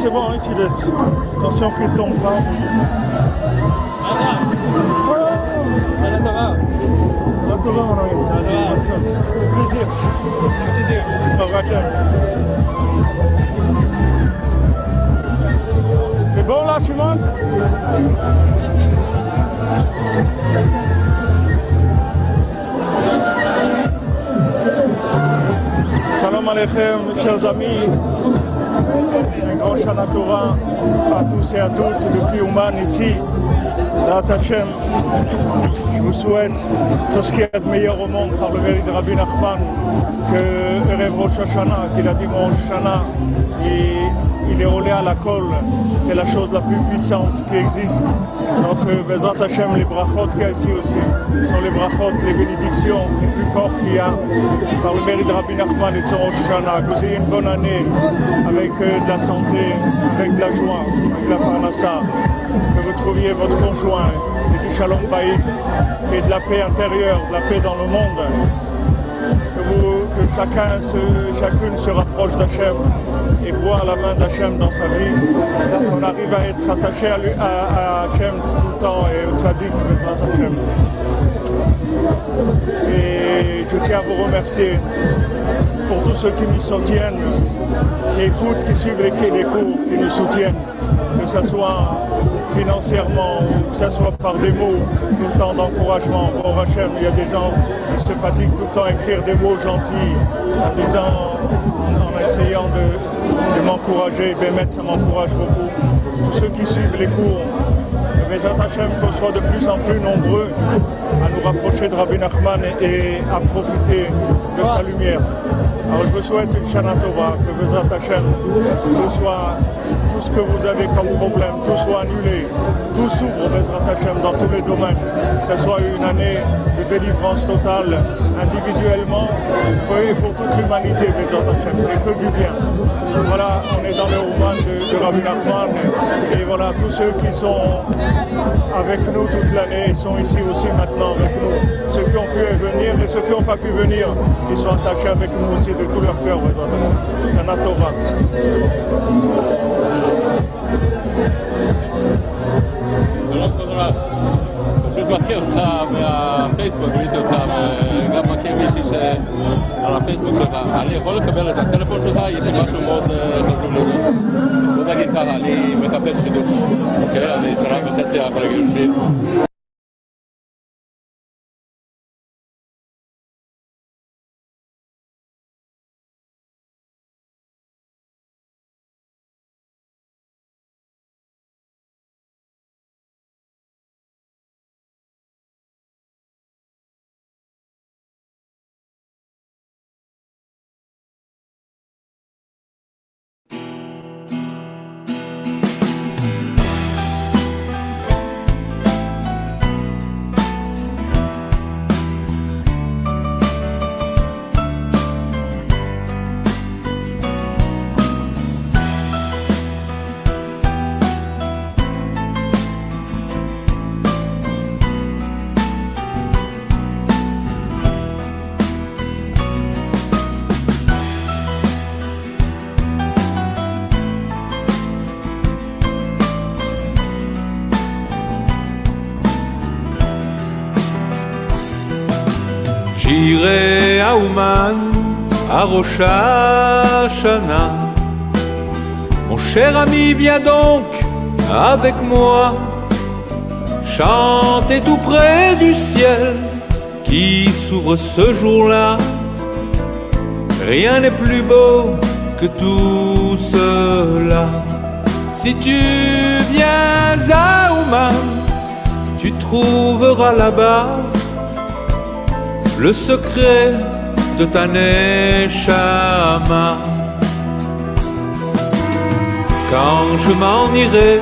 C'est bon, hein, tu laisses. Attention qu'il tombe pas. Tova, mon ami. Plaisir. C'est bon là, Shimon? Shalom Aleichem, chers amis. Un grand Shana Tova à tous et à toutes depuis Ouman ici, Da'at Hashem. Je vous souhaite tout ce qui est de meilleur au monde par le mérite de Rabbi Nachman, que Erev Rosh Hashanah, qu'il a dit Rosh Hashanah, il est roulé à la colle, c'est la chose la plus puissante qui existe. Donc Bezrat Hashem, les brachot qu'il y a ici aussi, sont les brachot, les bénédictions les plus fortes qu'il y a par le mérite de Rabbi Nachman et de son Rosh Hashanah. Que vous ayez une bonne année avec de la santé, avec de la joie, avec la parnassa, que vous trouviez votre conjoint et du shalom baït et de la paix intérieure, de la paix dans le monde. Que chacune se rapproche d'Hachem et voit la main d'Hachem dans sa vie. On arrive à être attaché à Hachem tout le temps et au tzaddik, Bezrat Hashem. Et je tiens à vous remercier pour tous ceux qui m'y soutiennent, qui écoutent, qui suivent les cours, qui nous soutiennent, que ce soit financièrement, que ce soit par des mots, tout le temps d'encouragement. Au Hachem, il y a des gens qui se fatiguent tout le temps à écrire des mots gentils, en essayant de m'encourager. Bémet, ça m'encourage beaucoup. Tous ceux qui suivent les cours, Bezrat Hashem, qu'on soit de plus en plus nombreux à nous rapprocher de Rabbi Nachman et à profiter de sa lumière. Alors je vous souhaite une Shana Tova, que Bezrat Hashem, tout ce que vous avez comme problème, tout soit annulé, tout s'ouvre Bezrat Hashem dans tous les domaines, que ce soit une année de délivrance totale, individuellement, et pour toute l'humanité Bezrat Hashem, et que du bien. Voilà, on est dans le Ouman de Rabbi Nachman, et voilà, tous ceux qui sont avec nous toute l'année sont ici aussi maintenant avec nous. Ceux qui ont pu venir et ceux qui n'ont pas pu venir, ils sont attachés avec nous aussi de tout leur cœur. Shana Tova. שלום חזרה, פשוט מכיר אותך מהפייסבוק, ראיתי אותך, וגם מכיר מישהי על הפייסבוק שלך. אני יכול לקבל את הטלפון שלך? יש לי משהו מאוד חשוב לדעת. בוא נגיד ככה, אני מחפש שידוך. אוקיי? אני שנה וחצי אחרי גירושים. שירי האומן, הראש השנה. Mon cher ami, viens donc avec moi, chanter tout près du ciel qui s'ouvre ce jour-là. Rien n'est plus beau que tout cela. Si tu viens à Ouman, tu trouveras là-bas le secret de ta neshama. Quand je m'en irai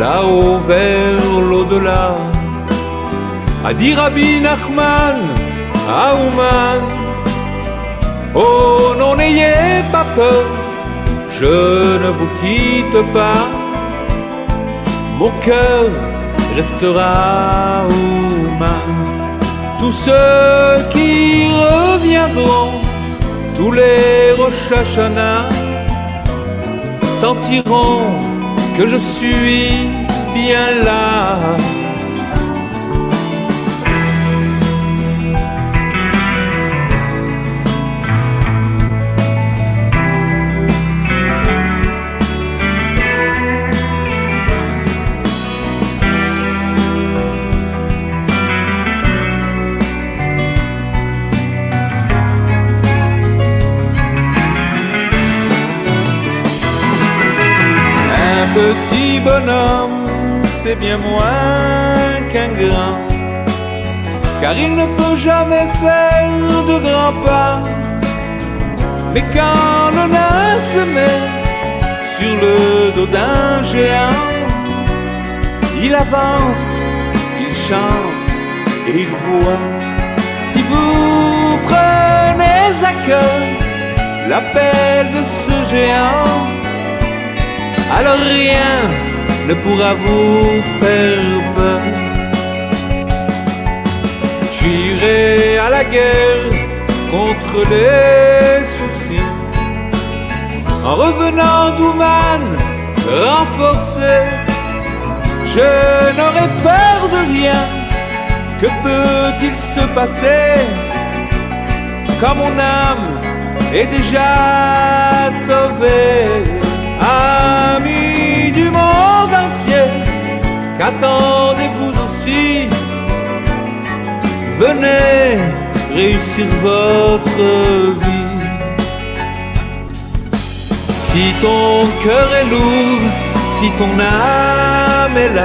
là-haut vers l'au-delà, a dit Rabbi Nachman à Ouman, oh non, n'ayez pas peur, je ne vous quitte pas, mon cœur restera à Ouman. Tous ceux qui reviendront, tous les Rosh Hashanah, sentiront que je suis bien là. Petit bonhomme, c'est bien moins qu'un grand, car il ne peut jamais faire de grands pas. Mais quand le nain se met sur le dos d'un géant, il avance, il chante et il voit. Si vous prenez à cœur l'appel de ce géant, alors rien ne pourra vous faire peur. J'irai à la guerre contre les soucis, en revenant d'Ouman renforcé. Je n'aurai peur de rien. Que peut-il se passer quand mon âme est déjà sauvée? Amis du monde entier, qu'attendez-vous aussi? Venez réussir votre vie. Si ton cœur est lourd, si ton âme est là,